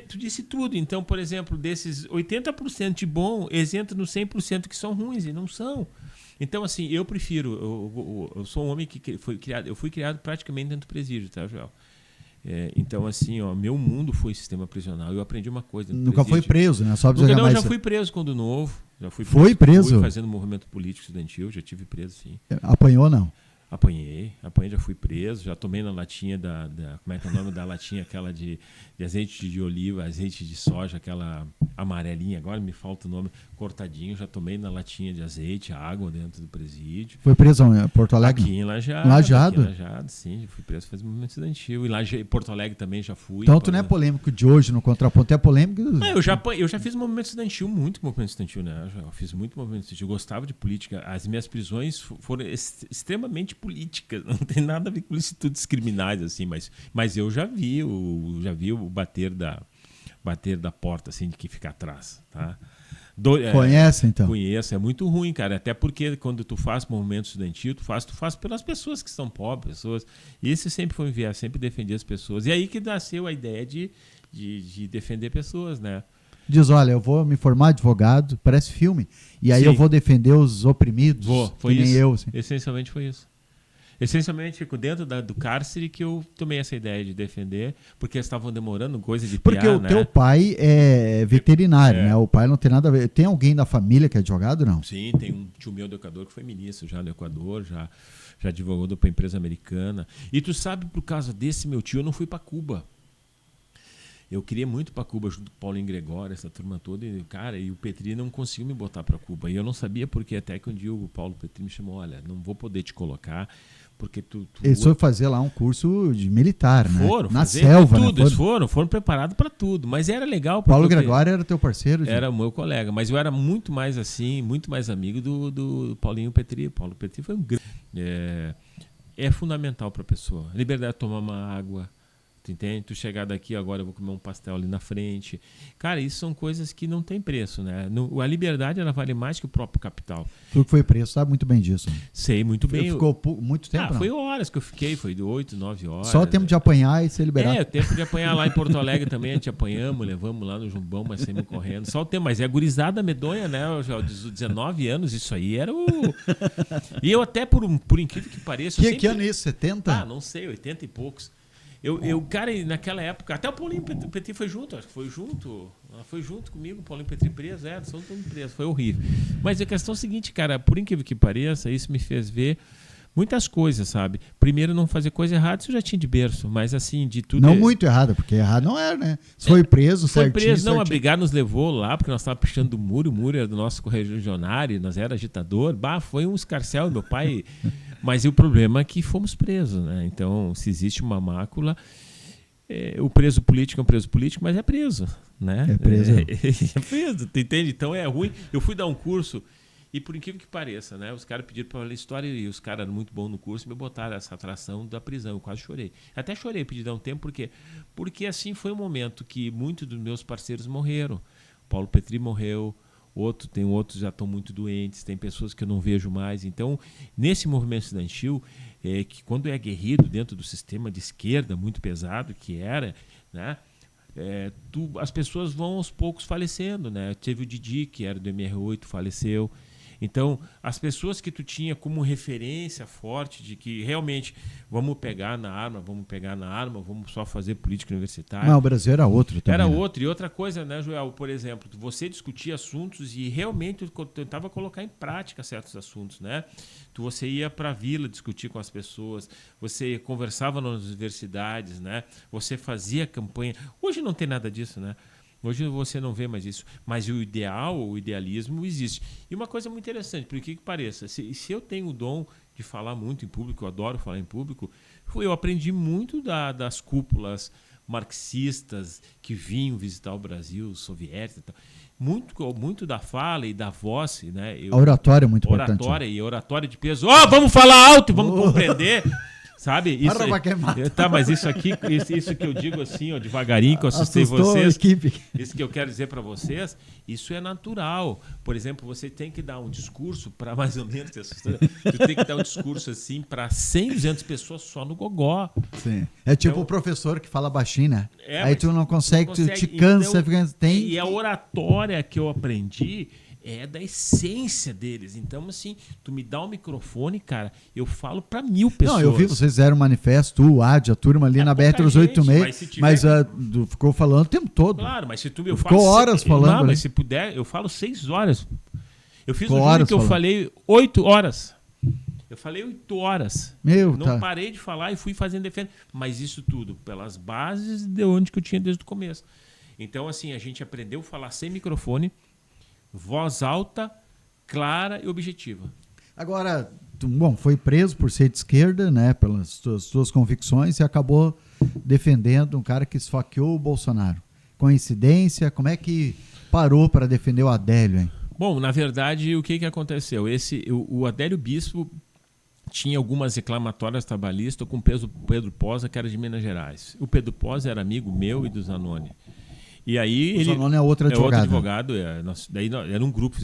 B: Tu disse tudo. Então, por exemplo, desses 80% de bom, eles entram nos 100% que são ruins, e não são. Então, assim, eu prefiro... Eu sou um homem que foi criado... Eu fui criado praticamente dentro do presídio, tá, Joel? Então, assim, meu mundo foi sistema prisional. Eu aprendi uma coisa.
A: Nunca foi preso, né? Só
B: Nunca, não, já fui preso quando novo.
A: Foi preso?
B: Fui fazendo movimento político estudantil, já tive preso, sim.
A: Apanhou, não?
B: Apanhei, já fui preso, já tomei na latinha como é que é o nome da latinha, aquela de azeite de oliva, azeite de soja, aquela amarelinha, agora me falta o nome, cortadinho, já tomei na latinha de azeite, água dentro do presídio.
A: Foi preso em Porto Alegre?
B: Aqui em Lajeado.
A: Lajeado?
B: Aqui em Lajeado, sim, fui preso fazendo movimento estudantil. E Porto Alegre também já fui.
A: Então tu não é polêmico de hoje no contraponto, é polêmico...
B: Eu já fiz movimento estudantil, muito movimento estudantil, né? Eu fiz muito movimento estudantil, eu gostava de política. As minhas prisões foram extremamente políticas, não tem nada a ver com institutos criminais, assim, mas eu já vi o bater da porta, assim, de que fica atrás, tá?
A: Conhece, então?
B: Conheço, é muito ruim, cara. Até porque quando tu faz movimento estudantil, tu faz pelas pessoas que são pobres, pessoas. E esse sempre foi enviar, sempre defender as pessoas. E aí que nasceu a ideia de defender pessoas, né?
A: Diz, olha, eu vou me formar advogado, parece filme, e aí
B: Sim.
A: eu vou defender os oprimidos,
B: Foi
A: que nem
B: isso.
A: eu. Assim.
B: Essencialmente foi isso. Essencialmente, dentro do cárcere que eu tomei essa ideia de defender, porque eles estavam demorando coisa de
A: Porque
B: piar,
A: o teu pai é veterinário, né? O pai não tem nada a ver. Tem alguém da família que é advogado, não?
B: Sim, tem um tio meu do Equador que foi ministro já no Equador, já advogou para empresa americana. E tu sabe, por causa desse meu tio, eu não fui para Cuba. Eu queria muito para Cuba junto com o Paulinho Gregório, essa turma toda, e o Petri não conseguiu me botar para Cuba. E eu não sabia porque, até que um dia o Paulo Petri me chamou, olha, não vou poder te colocar, porque tu...
A: Eles foram fazer lá um curso de militar, né?
B: Na
A: selva,
B: tudo,
A: né?
B: Eles foram preparados para tudo, mas era legal.
A: Paulo Gregório era teu parceiro?
B: Era o meu colega, mas eu era muito mais assim, muito mais amigo do Paulinho Petri. Paulo Petri foi um grande... É fundamental para a pessoa. Liberdade de tomar uma água, tu entende? Tu chegar daqui, agora eu vou comer um pastel ali na frente. Cara, isso são coisas que não tem preço, né? A liberdade, ela vale mais que o próprio capital.
A: Tu que foi preso, sabe muito bem disso.
B: Sei muito bem.
A: Ficou muito tempo,
B: foi horas que eu fiquei, foi de 8, 9 horas.
A: Só o tempo de apanhar e ser liberado.
B: O tempo de apanhar lá em Porto Alegre também, a gente apanhamos, levamos lá no Jumbão, mas saímos correndo. Só o tempo, mas é a gurizada medonha, né? Dos 19 anos, isso aí era o... E eu até, por incrível que pareça...
A: Que ano é isso? 70?
B: Ah, não sei, 80 e poucos. Cara, naquela época, até o Paulinho Petri foi junto, acho que foi junto comigo, o Paulinho Petri preso, são todos presos, foi horrível. Mas a questão é a seguinte, cara, por incrível que pareça, isso me fez ver muitas coisas, sabe? Primeiro, não fazer coisa errada, isso eu já tinha de berço, mas assim, de tudo...
A: Não muito errado, porque errado não era, né? Foi preso, certinho.
B: Foi preso, não, a brigada nos levou lá, porque nós estávamos pichando do muro, o muro era do nosso correligionário, nós era agitador, foi um escarcéu, meu pai... Mas o problema é que fomos presos, né? Então, se existe uma mácula, o preso político é um preso político, mas é preso, né?
A: É preso.
B: É preso, tu entende? Então é ruim. Eu fui dar um curso e, por incrível que pareça, né? Os caras pediram para eu ler história e os caras eram muito bons no curso e me botaram essa atração da prisão. Eu quase chorei. Até chorei, pedi dar um tempo, porque assim foi um momento que muitos dos meus parceiros morreram. Paulo Petri morreu. Tem outros já estão muito doentes, tem pessoas que eu não vejo mais. Então, nesse movimento estudantil, que quando é aguerrido dentro do sistema de esquerda, muito pesado, que era, né, as pessoas vão aos poucos falecendo. Né? Teve o Didi, que era do MR8, faleceu. Então, as pessoas que tu tinha como referência forte de que realmente vamos pegar na arma, vamos só fazer política universitária.
A: Não, o Brasil era outro também.
B: Era outro. E outra coisa, né, Joel? Por exemplo, você discutia assuntos e realmente tentava colocar em prática certos assuntos, né? Você ia para a vila discutir com as pessoas, você conversava nas universidades, né? Você fazia campanha. Hoje não tem nada disso, né? Hoje você não vê mais isso, mas o idealismo existe. E uma coisa muito interessante, por que pareça, se eu tenho o dom de falar muito em público, eu adoro falar em público, eu aprendi muito das cúpulas marxistas que vinham visitar o Brasil, soviéticos e tal. Muito da fala e da voz, né?
A: A oratória é muito importante.
B: Oratória de peso. Vamos falar alto e vamos compreender. Sabe? Isso, mas isso que eu digo assim, devagarinho, que eu assustei vocês. Isso que eu quero dizer para vocês, isso é natural. Por exemplo, você tem que dar um discurso para mais ou menos, tu tem que dar um discurso assim para 100, 200 pessoas só no gogó.
A: Sim. É tipo o professor que fala baixinho, né? Aí tu não consegue, tu te cansa.
B: Então, e a oratória que eu aprendi é da essência deles. Então, assim, tu me dá um microfone, cara, eu falo para 1000 pessoas.
A: Não, eu vi, vocês fizeram um manifesto, o AD, a turma ali na BR 386, mas ficou falando o tempo todo.
B: Claro, mas se tu
A: ficou horas falando. Não,
B: mas se puder, eu falo 6 horas. Eu fiz um júri que eu falei 8 horas. Eu falei 8 horas. Não parei de falar e fui fazendo defesa. Mas isso tudo pelas bases de onde que eu tinha desde o começo. Então, assim, a gente aprendeu a falar sem microfone, voz alta, clara e objetiva.
A: Agora, foi preso por ser de esquerda, né, pelas suas convicções, e acabou defendendo um cara que esfaqueou o Bolsonaro. Coincidência? Como é que parou para defender o Adélio, hein?
B: Bom, na verdade, o que aconteceu? O Adélio Bispo tinha algumas reclamatórias trabalhistas com o Pedro Posa, que era de Minas Gerais. O Pedro Posa era amigo meu e do Zanoni. E aí
A: O Zanoni é outro advogado.
B: Era um grupo,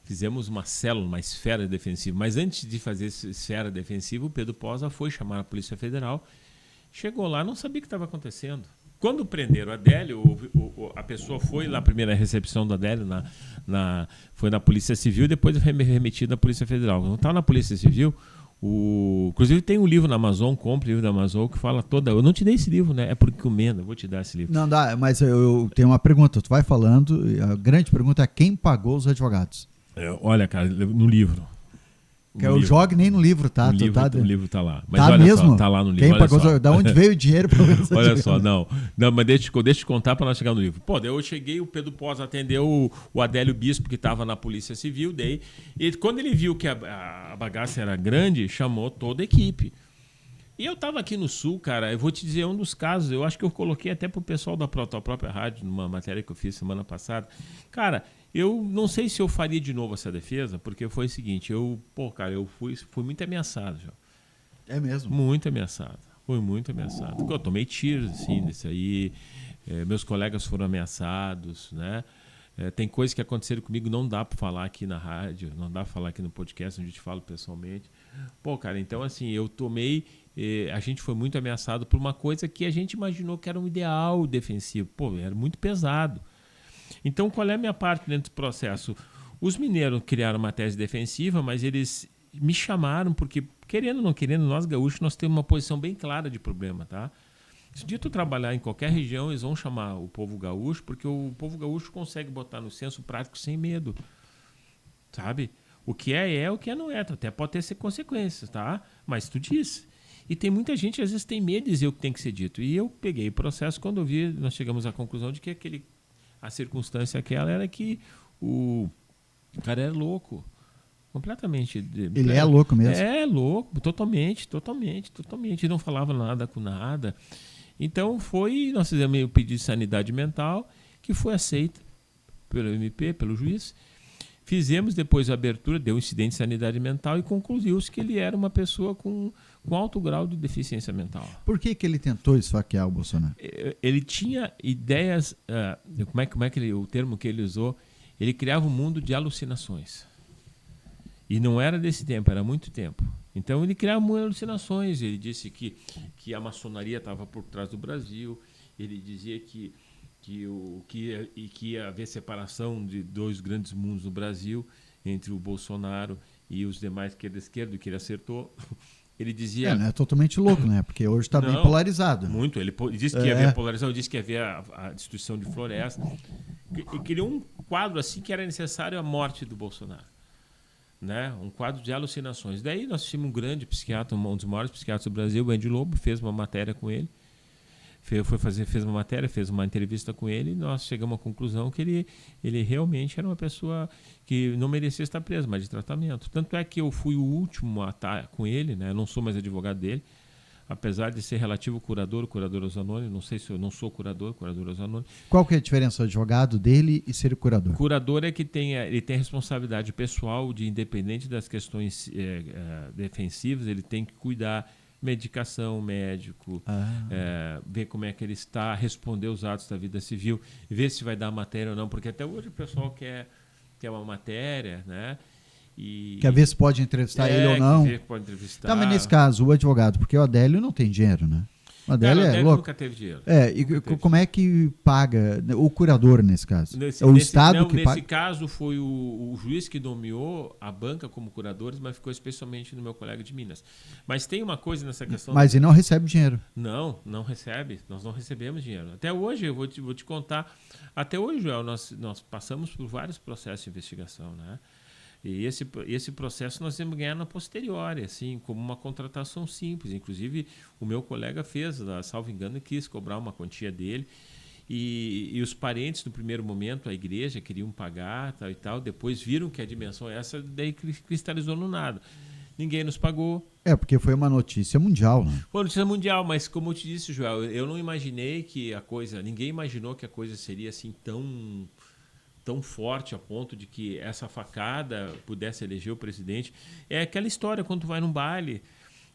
B: fizemos uma célula, uma esfera defensiva. Mas antes de fazer essa esfera defensiva, o Pedro Posa foi chamar a Polícia Federal. Chegou lá, não sabia o que estava acontecendo. Quando prenderam a Adélio, a pessoa foi lá, a primeira recepção da Adélio foi na Polícia Civil e depois remetida à Polícia Federal. Quando estava na Polícia Civil, inclusive tem um livro na Amazon, compre o livro da Amazon, que fala toda... Eu não te dei esse livro, né? É por encomenda, eu vou te dar esse livro.
A: Não dá, mas eu tenho uma pergunta. Tu vai falando, a grande pergunta é quem pagou os advogados?
B: Olha, cara, no livro.
A: Eu jogue nem no livro, tá?
B: O livro tá lá. Mas
A: tá
B: olha
A: mesmo?
B: Só, tá lá no livro.
A: Quem pagou? Da onde veio o dinheiro para
B: Olha só, não, mas deixa eu te contar para nós chegar no livro. Pô, daí eu cheguei, o Pedro Posa atendeu o Adélio Bispo, que estava na Polícia Civil, e quando ele viu que a bagaça era grande, chamou toda a equipe. E eu estava aqui no Sul, cara, eu vou te dizer um dos casos, eu acho que eu coloquei até pro pessoal da própria rádio, numa matéria que eu fiz semana passada. Cara, eu não sei se eu faria de novo essa defesa, porque foi o seguinte, eu fui muito ameaçado, já.
A: É mesmo?
B: Muito ameaçado. Fui muito ameaçado. Porque eu tomei tiros, assim, desse aí. Meus colegas foram ameaçados, né? Tem coisas que aconteceram comigo, não dá para falar aqui na rádio, não dá para falar aqui no podcast, onde eu te falo pessoalmente. Pô, cara, então assim, eu tomei... a gente foi muito ameaçado por uma coisa que a gente imaginou que era um ideal defensivo. Pô, era muito pesado. Então, qual é a minha parte dentro do processo? Os mineiros criaram uma tese defensiva, mas eles me chamaram porque, querendo ou não querendo, nós gaúchos, nós temos uma posição bem clara de problema, tá? Se o dia tu trabalhar em qualquer região, eles vão chamar o povo gaúcho, porque o povo gaúcho consegue botar no senso prático sem medo, sabe? O que é, o que não é. Até pode ter consequências, tá? Mas tu diz. E tem muita gente que às vezes tem medo de dizer o que tem que ser dito. E eu peguei o processo, quando eu vi, nós chegamos à conclusão de que a circunstância aquela era que o cara era louco. Completamente.
A: Ele é louco mesmo?
B: É louco, totalmente. Não falava nada com nada. Então nós fizemos o pedido de sanidade mental, que foi aceito pelo MP, pelo juiz. Fizemos depois a abertura, deu um incidente de sanidade mental e concluiu-se que ele era uma pessoa com alto grau de deficiência mental.
A: Por que ele tentou esfaquear o Bolsonaro?
B: Ele tinha ideias, como é que o termo que ele usou? Ele criava um mundo de alucinações. E não era desse tempo, era muito tempo. Então ele criava muitas alucinações. Ele disse que a maçonaria estava por trás do Brasil. Ele dizia que ia haver separação de dois grandes mundos no Brasil, entre o Bolsonaro e os demais que é da esquerda, que ele acertou. Ele dizia...
A: Não é totalmente louco, né? Porque hoje está bem polarizado. Né?
B: Muito. Ele disse que ia haver polarização, disse que ia haver a destruição de floresta. Ele criou um quadro assim que era necessário a morte do Bolsonaro. Né? Um quadro de alucinações. Daí nós tínhamos um grande psiquiatra, um dos maiores psiquiatras do Brasil, o Andy Lobo, fez uma matéria com ele. Fez uma matéria, fez uma entrevista com ele, e nós chegamos à conclusão que ele realmente era uma pessoa que não merecia estar preso, mas de tratamento. Tanto é que eu fui o último a estar com ele, né? Eu não sou mais advogado dele, apesar de ser relativo curador Osanoni, não sei se eu não sou curador Osanoni.
A: Qual que é a diferença do advogado dele e ser o curador?
B: Curador é que ele tem responsabilidade pessoal, independente das questões defensivas, ele tem que cuidar, medicação, médico, ver como é que ele está, responder os atos da vida civil, ver se vai dar matéria ou não, porque até hoje o pessoal quer uma matéria, né?
A: Quer ver se pode entrevistar ele ou não.
B: Quer ver que pode entrevistar.
A: Tá, mas nesse caso, o advogado, porque o Adélio não tem dinheiro, né? O Adélio é louco.
B: Nunca teve dinheiro.
A: Como é que paga o curador nesse caso? O Estado que paga?
B: Nesse caso foi o juiz que nomeou a banca como curadores, mas ficou especialmente no meu colega de Minas. Mas tem uma coisa nessa questão...
A: Mas ele não recebe dinheiro.
B: Não recebe. Nós não recebemos dinheiro. Até hoje, eu vou te contar, até hoje, Joel, nós passamos por vários processos de investigação, né? E esse processo nós temos que ganhar na posteriori, assim, como uma contratação simples. Inclusive, o meu colega fez, salvo engano, quis cobrar uma quantia dele. E os parentes, no primeiro momento, a igreja, queriam pagar tal e tal. Depois viram que a dimensão é essa, daí cristalizou no nada. Ninguém nos pagou.
A: Porque foi uma notícia mundial, né?
B: Foi uma notícia mundial, mas como eu te disse, Joel, eu não imaginei que ninguém imaginou que a coisa seria assim tão forte a ponto de que essa facada pudesse eleger o presidente. É aquela história, quando tu vai num baile,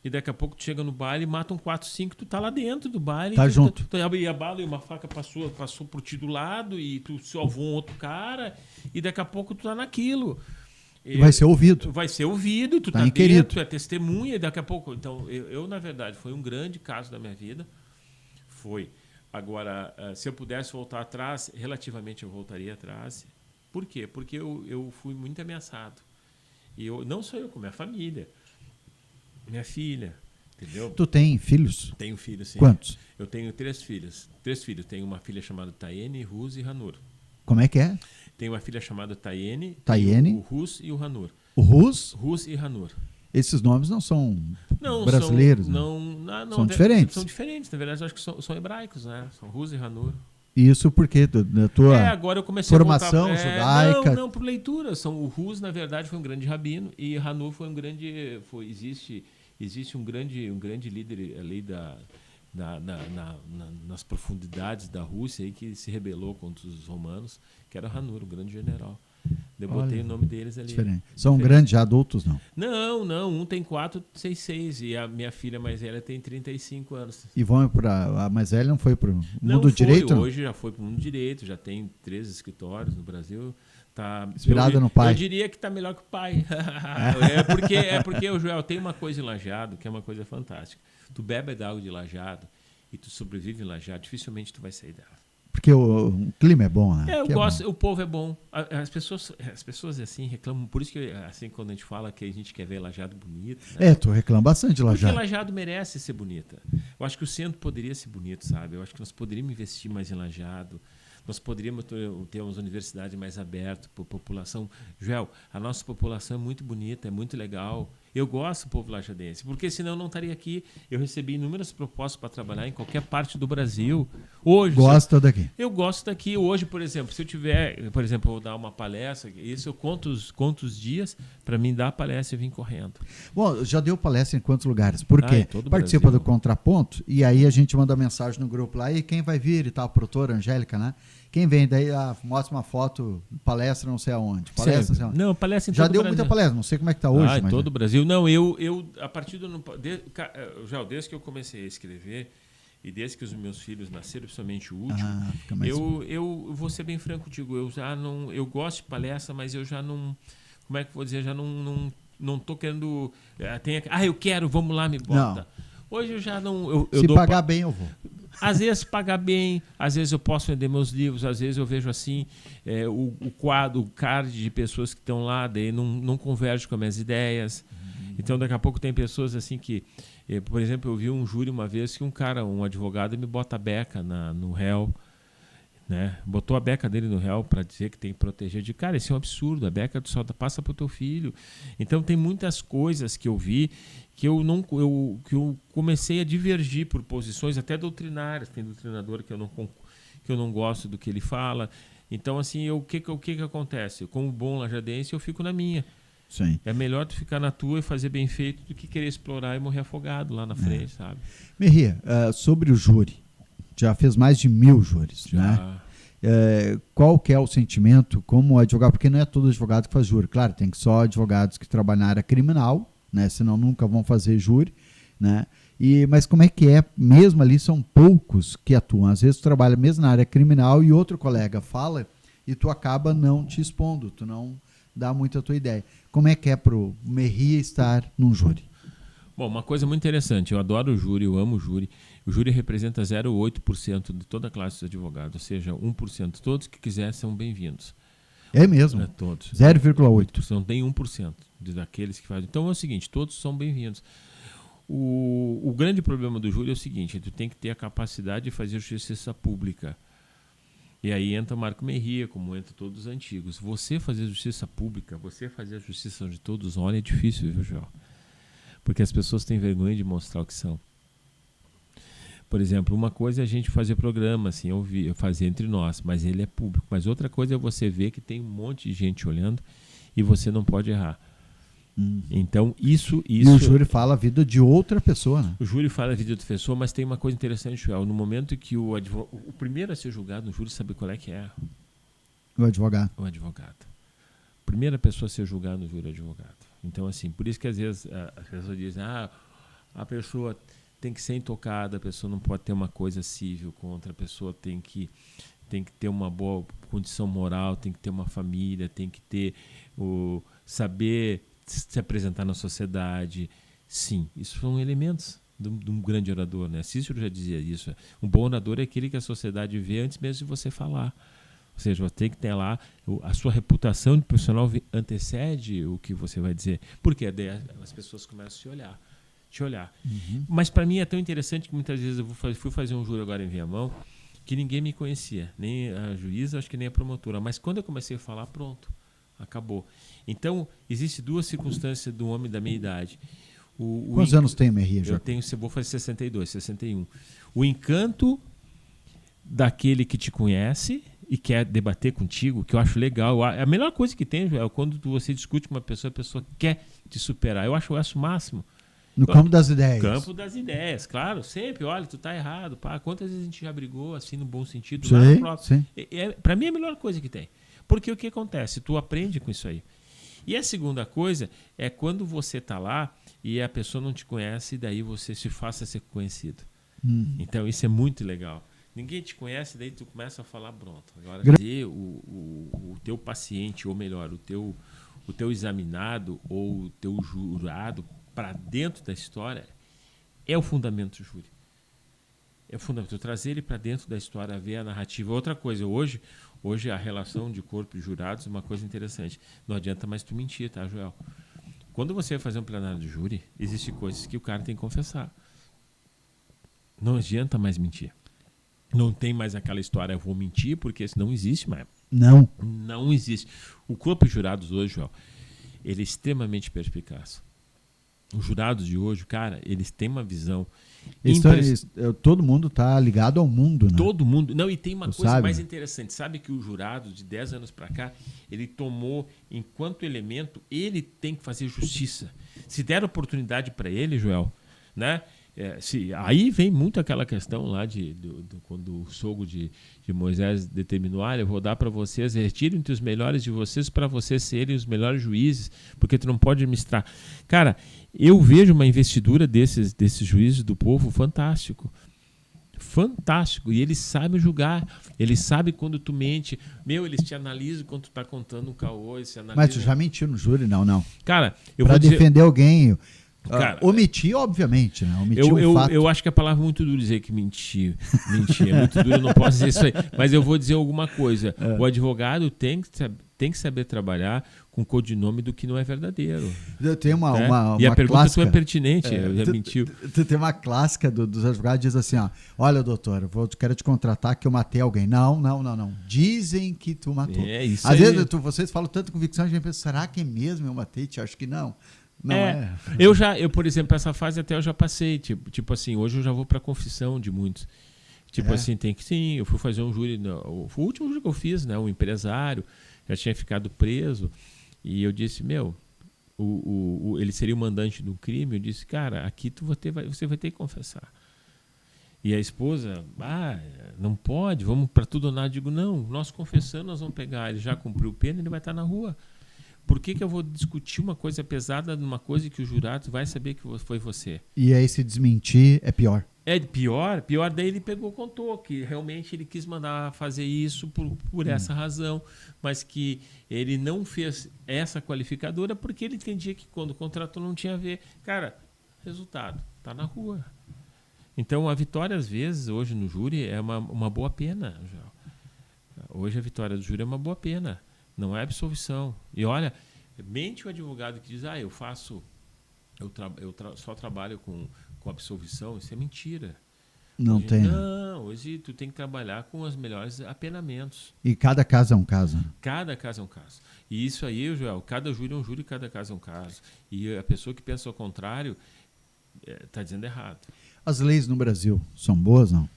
B: E daqui a pouco tu chega no baile, matam 4, 5, tu tá lá dentro do baile.
A: Tá junto.
B: Tu abre a bala e uma faca passou por ti do lado e tu salvou um outro cara e daqui a pouco tu tá naquilo.
A: E vai ser ouvido.
B: Vai ser ouvido, tu tá
A: inquirido.
B: dentro, tu é testemunha e daqui a pouco... Então, eu, na verdade, foi um grande caso da minha vida. Foi. Agora, se eu pudesse voltar atrás, relativamente eu voltaria atrás. Por quê? Porque eu fui muito ameaçado. E não só eu, como minha família. Minha filha, entendeu?
A: Tu tem filhos?
B: Tenho filhos, sim.
A: Quantos?
B: Eu tenho 3 filhas. 3 filhos. Tenho uma filha chamada Tayene, Rus e Ranur.
A: Como é que é?
B: Tenho uma filha chamada Tayene,
A: Tayene?
B: o Rus e o Ranur.
A: O Rus?
B: Rus e Ranur.
A: Esses nomes não são brasileiros,
B: não,
A: são diferentes.
B: São diferentes, na verdade, eu acho que são hebraicos, né? São Rus e Ranur.
A: Isso porque da tua
B: agora eu comecei
A: formação
B: a voltar,
A: judaica.
B: Não, por leitura. O Rus, na verdade, foi um grande rabino e Ranur foi um grande... Existe um grande líder ali nas profundidades da Rússia aí, que se rebelou contra os romanos, que era Ranur, o grande general. Eu botei o nome deles ali.
A: Diferente. São grandes, já adultos, não?
B: Não. Um tem 4, 6 e a minha filha mais velha tem 35 anos.
A: E vão para a mais velha não foi para o mundo direito?
B: Hoje já foi para o mundo direito, já tem 3 escritórios no Brasil. Tá,
A: inspirada no pai.
B: Eu diria que está melhor que o pai. porque o Joel tem uma coisa em Lajeado que é uma coisa fantástica. Tu bebe da água de Lajeado e tu sobrevive em Lajeado, dificilmente tu vai sair dela.
A: Porque o clima é bom, né?
B: Eu gosto, o povo é bom. As pessoas assim reclamam, por isso que assim quando a gente fala que a gente quer ver Lajeado bonito. Né?
A: Tu reclama bastante de Lajeado.
B: Porque Lajeado merece ser bonita. Eu acho que o centro poderia ser bonito, sabe? Eu acho que nós poderíamos investir mais em Lajeado. Nós poderíamos ter uma universidade mais aberta para a população. Joel, a nossa população é muito bonita, é muito legal. Eu gosto do povo lajadense, porque senão eu não estaria aqui. Eu recebi inúmeras propostas para trabalhar em qualquer parte do Brasil. Hoje,
A: gosta daqui?
B: Eu gosto daqui. Hoje, por exemplo, se eu tiver, por exemplo, eu vou dar uma palestra, isso eu conto os dias para mim dar a palestra e vir correndo.
A: Bom, já deu palestra em quantos lugares? Porque participa
B: Brasil.
A: do Contraponto e aí a gente manda mensagem no grupo lá e quem vai vir e tal, a produtora Angélica, né? Quem vem daí, mostra uma foto, palestra não sei aonde. Palestra, não sei aonde.
B: Não, palestra em
A: já
B: todo
A: deu
B: o Brasil.
A: muita palestra, não sei como é que tá hoje.
B: Em todo o Brasil. Não, eu a partir do... desde que eu comecei a escrever e desde que os meus filhos nasceram, principalmente o último, eu vou ser bem franco contigo, eu gosto de palestra, mas eu já não... Como é que eu vou dizer? Já não tô querendo... eu quero, vamos lá, me bota.
A: Não.
B: Hoje eu já não...
A: Se pagar bem, eu vou.
B: Às vezes pagar bem, às vezes eu posso vender meus livros, às vezes eu vejo assim o card de pessoas que estão lá, daí não converge com as minhas ideias. Então daqui a pouco tem pessoas assim que, por exemplo, eu vi um júri uma vez que um advogado me bota a beca no réu, né? Botou a beca dele no réu para dizer que tem que proteger. De cara, isso é um absurdo, a beca só passa para o teu filho. Então tem muitas coisas que eu vi que eu comecei a divergir por posições até doutrinárias. Tem doutrinador que eu não gosto do que ele fala. Então assim, o que acontece? Como bom lajadense, eu fico na minha.
A: Sim.
B: É melhor tu ficar na tua e fazer bem feito do que querer explorar e morrer afogado lá na frente, sabe?
A: Merria, sobre o júri, já fez mais de 1000 júris, né? Qual que é o sentimento como advogado? Porque não é todo advogado que faz júri. Claro, tem que só advogados que trabalham na área criminal, né? Senão nunca vão fazer júri, né? Mas como é que é? Mesmo ali são poucos que atuam. Às vezes tu trabalha mesmo na área criminal e outro colega fala e tu acaba não te expondo, tu não dá muito a tua ideia. Como é que é pro Merria estar num júri?
B: Bom, uma coisa muito interessante, eu adoro o júri, eu amo o júri. O júri representa 0,8% de toda a classe de advogados, ou seja, 1%. Todos que quiserem são bem-vindos.
A: É mesmo?
B: Todos.
A: 0,8%.
B: Não tem 1% daqueles que fazem. Então é o seguinte, todos são bem-vindos. O grande problema do júri é o seguinte, tu tem que ter a capacidade de fazer justiça pública. E aí entra o Marco Merria, como entra todos os antigos. Você fazer justiça pública, você fazer a justiça de todos, olha, é difícil, viu, João? Porque as pessoas têm vergonha de mostrar o que são. Por exemplo, uma coisa é a gente fazer programa, assim, fazer entre nós, mas ele é público. Mas outra coisa é você ver que tem um monte de gente olhando e você não pode errar. Então, isso... E
A: o júri fala a vida de outra pessoa, né?
B: O júri fala a vida de outra pessoa, mas tem uma coisa interessante, Joel. No momento que o primeiro a ser julgado no júri, sabe qual é que é?
A: O advogado.
B: O advogado. A primeira pessoa a ser julgada no júri é o advogado. Então, assim, por isso que às vezes as pessoas dizem, a pessoa tem que ser intocada, a pessoa não pode ter uma coisa cível contra, a pessoa tem que ter uma boa condição moral, tem que ter uma família, tem que ter saber se apresentar na sociedade. Sim, isso são elementos de um grande orador, né? Cícero já dizia isso. Um bom orador é aquele que a sociedade vê antes mesmo de você falar. Ou seja, você tem que ter lá a sua reputação de profissional antecede o que você vai dizer. Porque daí as pessoas começam a te olhar.
A: Uhum.
B: Mas para mim é tão interessante que muitas vezes eu fui fazer um júri agora em Viamão que ninguém me conhecia, nem a juíza, acho que nem a promotora. Mas quando eu comecei a falar, pronto, acabou. Então, existem duas circunstâncias do homem da meia idade.
A: Quantos anos tem, Merria?
B: Eu tenho, vou fazer 62, 61. O encanto daquele que te conhece e quer debater contigo, que eu acho legal. A melhor coisa que tem, Joel, quando você discute com uma pessoa, a pessoa quer te superar. Eu acho o máximo.
A: No campo das ideias.
B: Campo das ideias, claro, sempre. Olha, tu tá errado. Pá. Quantas vezes a gente já brigou, assim, no bom sentido?
A: Sim, sim.
B: Pra mim é a melhor coisa que tem. Porque o que acontece? Tu aprende com isso aí. E a segunda coisa é quando você tá lá e a pessoa não te conhece e daí você se faça ser conhecido. Então isso é muito legal. Ninguém te conhece, daí tu começa a falar, pronto. Agora, o teu paciente, ou melhor, o teu examinado ou o teu jurado para dentro da história é o fundamento do júri. É o fundamento. Trazer ele para dentro da história, ver a narrativa. Outra coisa, hoje a relação de corpo e jurados é uma coisa interessante. Não adianta mais tu mentir, tá, Joel? Quando você vai fazer um plenário de júri, existem coisas que o cara tem que confessar. Não adianta mais mentir. Não tem mais aquela história, eu vou mentir, porque isso não existe mais. Não existe. O corpo de jurados hoje, Joel, ele é extremamente perspicaz. Os jurados de hoje, cara, eles têm uma visão.
A: Todo mundo tá ligado ao mundo, né?
B: Todo mundo. Não, e tem uma coisa
A: sabe?
B: mais interessante. Sabe que o jurado, de 10 anos para cá, ele tomou, enquanto elemento, ele tem que fazer justiça. Se der oportunidade para ele, Joel, né? Aí vem muito aquela questão lá quando o sogro de Moisés determinou, eu vou dar para vocês, retiro entre os melhores de vocês para vocês serem os melhores juízes, porque tu não pode administrar. Cara, eu vejo uma investidura desses juízes do povo fantástico. Fantástico. E eles sabem julgar. Eles sabem quando tu mente. Eles te analisam quando tu tá contando um caô.
A: Mas tu já mentiu no júri? Não.
B: Cara,
A: pra defender alguém...
B: Cara,
A: omitir, obviamente, né? Omitir um fato.
B: Eu acho que a palavra é muito dura dizer que mentir é muito duro, eu não posso dizer isso aí. Mas eu vou dizer alguma coisa. O advogado tem que saber trabalhar com codinome do que não é verdadeiro.
A: Tem uma
B: e a pergunta
A: clássica,
B: tua é pertinente, mentiu.
A: Tem uma clássica dos advogados que diz assim, olha, doutor, quero te contratar que eu matei alguém. Não. Dizem que tu matou.
B: Isso
A: Às
B: aí.
A: vezes vocês falam tanto convicção, a gente pensa, será que é mesmo eu matei? Eu acho que não. Não é.
B: Eu, por exemplo, essa fase até eu já passei. Tipo assim, hoje eu já vou para confissão de muitos. Assim, eu fui fazer um júri. O último júri que eu fiz, né? Um empresário, já tinha ficado preso. E eu disse, ele seria o mandante do crime. Eu disse, cara, aqui você vai ter que confessar. E a esposa, não pode, vamos para tudo ou nada. Eu digo, não, nós confessando, nós vamos pegar. Ele já cumpriu pena, ele vai estar na rua. Por que eu vou discutir uma coisa pesada numa coisa que o jurado vai saber que foi você?
A: E aí se desmentir é pior.
B: É pior, daí ele contou que realmente ele quis mandar fazer isso por essa razão, mas que ele não fez essa qualificadora porque ele entendia que quando o contrato não tinha a ver. Cara, resultado, tá na rua. Então a vitória, às vezes, hoje no júri é uma boa pena. Hoje a vitória do júri é uma boa pena. Não é absolvição. E olha, mente o advogado que diz, eu só trabalho com absolvição, isso é mentira.
A: Não
B: hoje,
A: tem.
B: Não, hoje tu tem que trabalhar com os melhores apenamentos.
A: E cada caso é um caso.
B: Cada caso é um caso. E isso aí, Joel, cada júri é um júri, cada caso é um caso. E a pessoa que pensa ao contrário está dizendo errado.
A: As leis no Brasil são boas, não?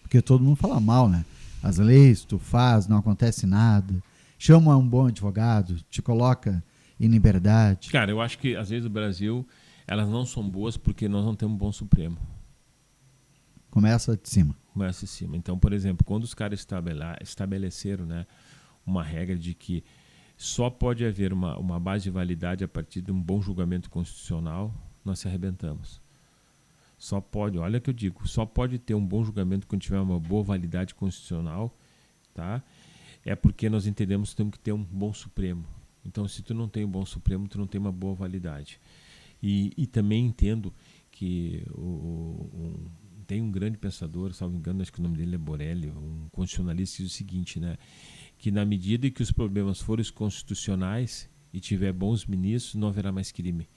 A: Porque todo mundo fala mal, né? As leis, tu faz, não acontece nada. Chama um bom advogado, te coloca em liberdade.
B: Cara, eu acho que às vezes no Brasil elas não são boas porque nós não temos um bom Supremo.
A: Começa de cima.
B: Então, por exemplo, quando os caras estabeleceram, né, uma regra de que só pode haver uma base de validade a partir de um bom julgamento constitucional, nós se arrebentamos. Só pode, olha o que eu digo, só pode ter um bom julgamento quando tiver uma boa validade constitucional, tá? É porque nós entendemos que temos que ter um bom Supremo. Então, se tu não tem um bom Supremo, tu não tem uma boa validade. E também entendo que tem um grande pensador, salvo engano, acho que o nome dele é Borelli, um constitucionalista, que diz o seguinte, né? Que na medida que os problemas forem constitucionais e tiver bons ministros, não haverá mais crime.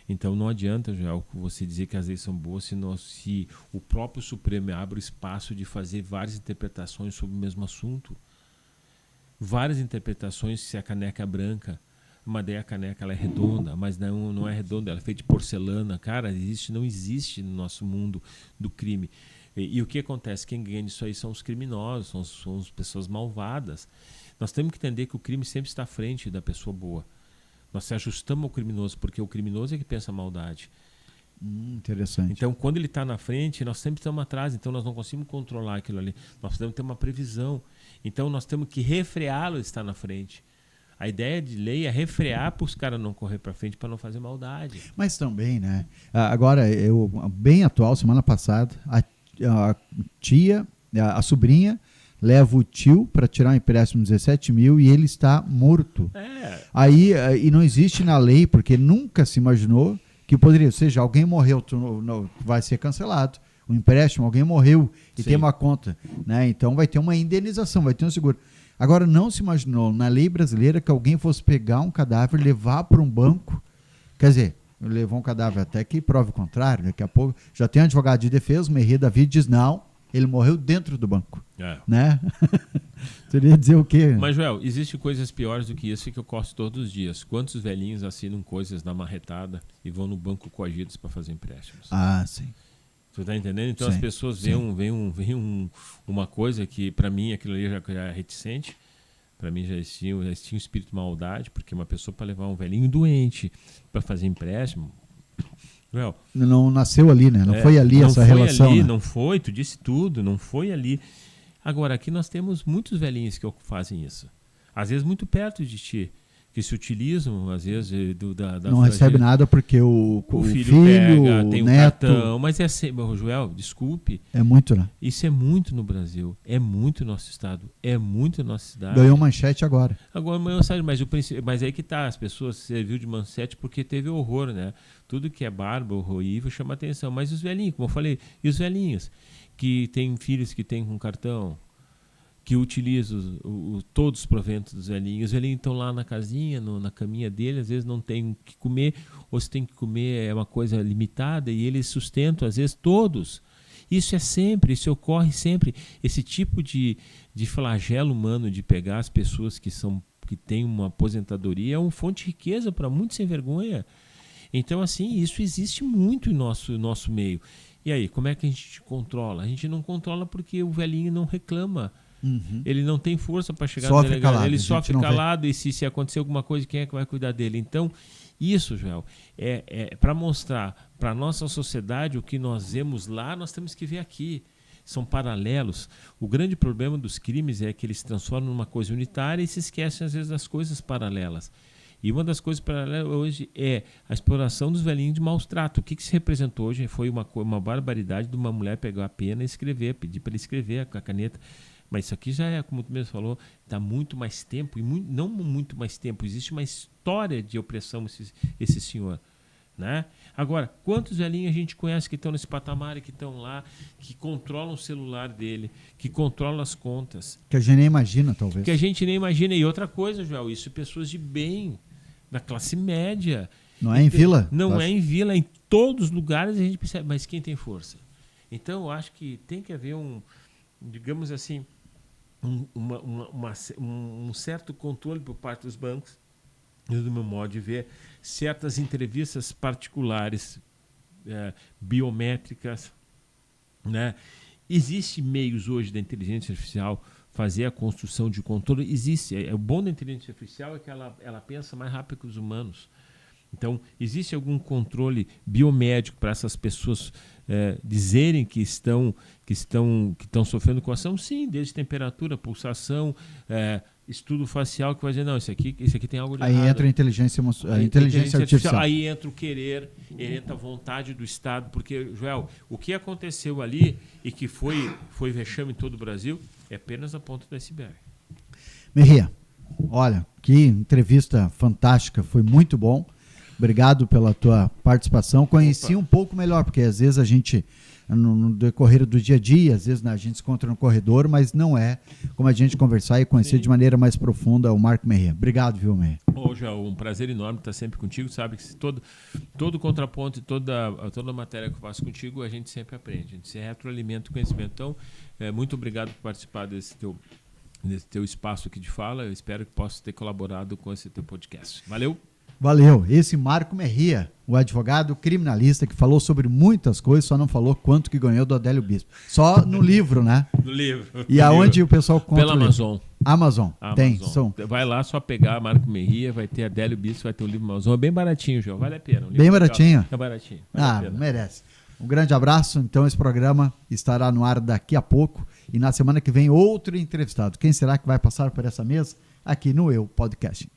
B: Então não adianta, Joel, você dizer que as leis são boas se o próprio Supremo abre o espaço de fazer várias interpretações sobre o mesmo assunto. Várias interpretações se a caneca é branca, mas daí a caneca ela é redonda, mas não é redonda, ela é feita de porcelana. Cara, não existe no nosso mundo do crime. E o que acontece? Quem ganha isso aí são os criminosos, são as pessoas malvadas. Nós temos que entender que o crime sempre está à frente da pessoa boa. Nós se ajustamos ao criminoso, porque o criminoso é que pensa a maldade.
A: Interessante.
B: Então, quando ele está na frente, nós sempre estamos atrás. Então, nós não conseguimos controlar aquilo ali. Nós precisamos ter uma previsão. Então, nós temos que refreá-lo estar na frente. A ideia de lei é refrear para os caras não correr para frente, para não fazer maldade.
A: Mas também, né? Agora, bem atual, semana passada, a tia, a sobrinha, leva o tio para tirar um empréstimo de 17 mil e ele está morto. Aí, e não existe na lei, porque nunca se imaginou que poderia, ou seja, alguém morreu, vai ser cancelado. O empréstimo, alguém morreu e
B: Sim.
A: tem uma conta, né? Então vai ter uma indenização, vai ter um seguro. Agora, não se imaginou na lei brasileira que alguém fosse pegar um cadáver, levar para um banco, quer dizer, levou um cadáver até que prove o contrário, daqui a pouco já tem um advogado de defesa, o Merri David diz não, ele morreu dentro do banco, né? Seria dizer o quê?
B: Mas, Joel, existem coisas piores do que isso que eu costo todos os dias. Quantos velhinhos assinam coisas na marretada e vão no banco coagidos para fazer empréstimos?
A: Ah, sim.
B: Você está entendendo? Então
A: Sim,
B: as pessoas veem uma coisa que para mim aquilo ali já é reticente. Para mim já existia um espírito de maldade, porque uma pessoa para levar um velhinho doente para fazer empréstimo... Well,
A: não nasceu ali, né? Não foi ali essa relação.
B: Ali,
A: né?
B: Não foi, tu disse tudo, não foi ali. Agora, aqui nós temos muitos velhinhos que fazem isso. Às vezes muito perto de ti, que se utilizam, às vezes,
A: não recebe nada porque o filho
B: pega, tem
A: o
B: um
A: neto...
B: cartão. Mas é sempre, Joel, desculpe.
A: É muito, né?
B: Isso é muito no Brasil, é muito no nosso estado, é muito na nossa cidade.
A: Ganhou manchete agora.
B: Agora, mas aí que tá, as pessoas serviu de manchete porque teve horror, né? Tudo que é bárbaro, horrível, chama atenção. Mas os velhinhos, como eu falei, e os velhinhos que têm filhos que têm com cartão, que utilizam todos os proventos dos velhinhos. Os velhinhos estão lá na casinha, na caminha dele, às vezes não tem o que comer, ou se tem que comer é uma coisa limitada, e eles sustentam, às vezes, todos. Isso ocorre sempre. Esse tipo de flagelo humano de pegar as pessoas que têm uma aposentadoria é uma fonte de riqueza para muitos sem vergonha. Então, assim, isso existe muito em nosso meio. E aí, como é que a gente controla? A gente não controla porque o velhinho não reclama.
A: Uhum.
B: Ele não tem força para chegar
A: sofre
B: no delegado.
A: calado,
B: Ele sofre calado, e se acontecer alguma coisa, quem é que vai cuidar dele? Então, isso, Joel, é para mostrar para a nossa sociedade o que nós vemos lá, nós temos que ver aqui. São paralelos. O grande problema dos crimes é que eles se transformam numa coisa unitária e se esquecem, às vezes, das coisas paralelas. E uma das coisas paralelas hoje é a exploração dos velhinhos de maus tratos. O que se representou hoje foi uma barbaridade de uma mulher pegar a pena e escrever, pedir para ele escrever com a caneta. Mas isso aqui já é, como tu mesmo falou, dá muito mais tempo, não muito mais tempo, existe uma história de opressão esse senhor. Né? Agora, quantos velhinhos a gente conhece que estão nesse patamar e que estão lá, que controlam o celular dele, que controlam as contas?
A: Que a gente nem imagina, talvez.
B: Que a gente nem imagina. E outra coisa, Joel, isso pessoas de bem, da classe média.
A: Não é em vila?
B: Não é em vila, em todos os lugares a gente percebe, mas quem tem força? Então, eu acho que tem que haver digamos assim, um certo controle por parte dos bancos, do meu modo de ver, certas entrevistas particulares, biométricas, né? Existem meios hoje da inteligência artificial fazer a construção de controle. Existe. O bom da inteligência artificial é que ela pensa mais rápido que os humanos. Então, existe algum controle biomédico para essas pessoas dizerem que estão sofrendo com ação? Sim, desde temperatura, pulsação, estudo facial que vai dizer, não, esse aqui tem algo de
A: Aí
B: errado.
A: entra a inteligência artificial.
B: Aí entra o querer, entra a vontade do Estado, porque, Joel, o que aconteceu ali e que foi vexame em todo o Brasil é apenas a ponta do iceberg.
A: Merria, olha, que entrevista fantástica, foi muito bom. Obrigado pela tua participação. Conheci um pouco melhor, porque às vezes a gente, no decorrer do dia a dia, às vezes a gente se encontra no corredor, mas não é como a gente conversar e conhecer de maneira mais profunda o Marco Merria. Obrigado, viu, Merria?
B: Hoje é um prazer enorme estar sempre contigo. Sabe que todo contraponto e toda matéria que eu faço contigo, a gente sempre aprende, a gente se retroalimenta o conhecimento. Então, muito obrigado por participar desse teu espaço aqui de fala. Eu espero que possa ter colaborado com esse teu podcast. Valeu!
A: Valeu. Esse Marco Merria, o advogado criminalista que falou sobre muitas coisas, só não falou quanto que ganhou do Adélio Bispo. Só no livro, né?
B: No livro.
A: E aonde o pessoal compra?
B: Pela Amazon.
A: Amazon. Tem.
B: Vai lá só pegar Marco Merria, vai ter Adélio Bispo, vai ter o livro Amazon. É bem baratinho, João. Vale a pena.
A: Bem baratinho?
B: É baratinho. Vale
A: merece. Um grande abraço. Então esse programa estará no ar daqui a pouco. E na semana que vem outro entrevistado. Quem será que vai passar por essa mesa? Aqui no Eu Podcast.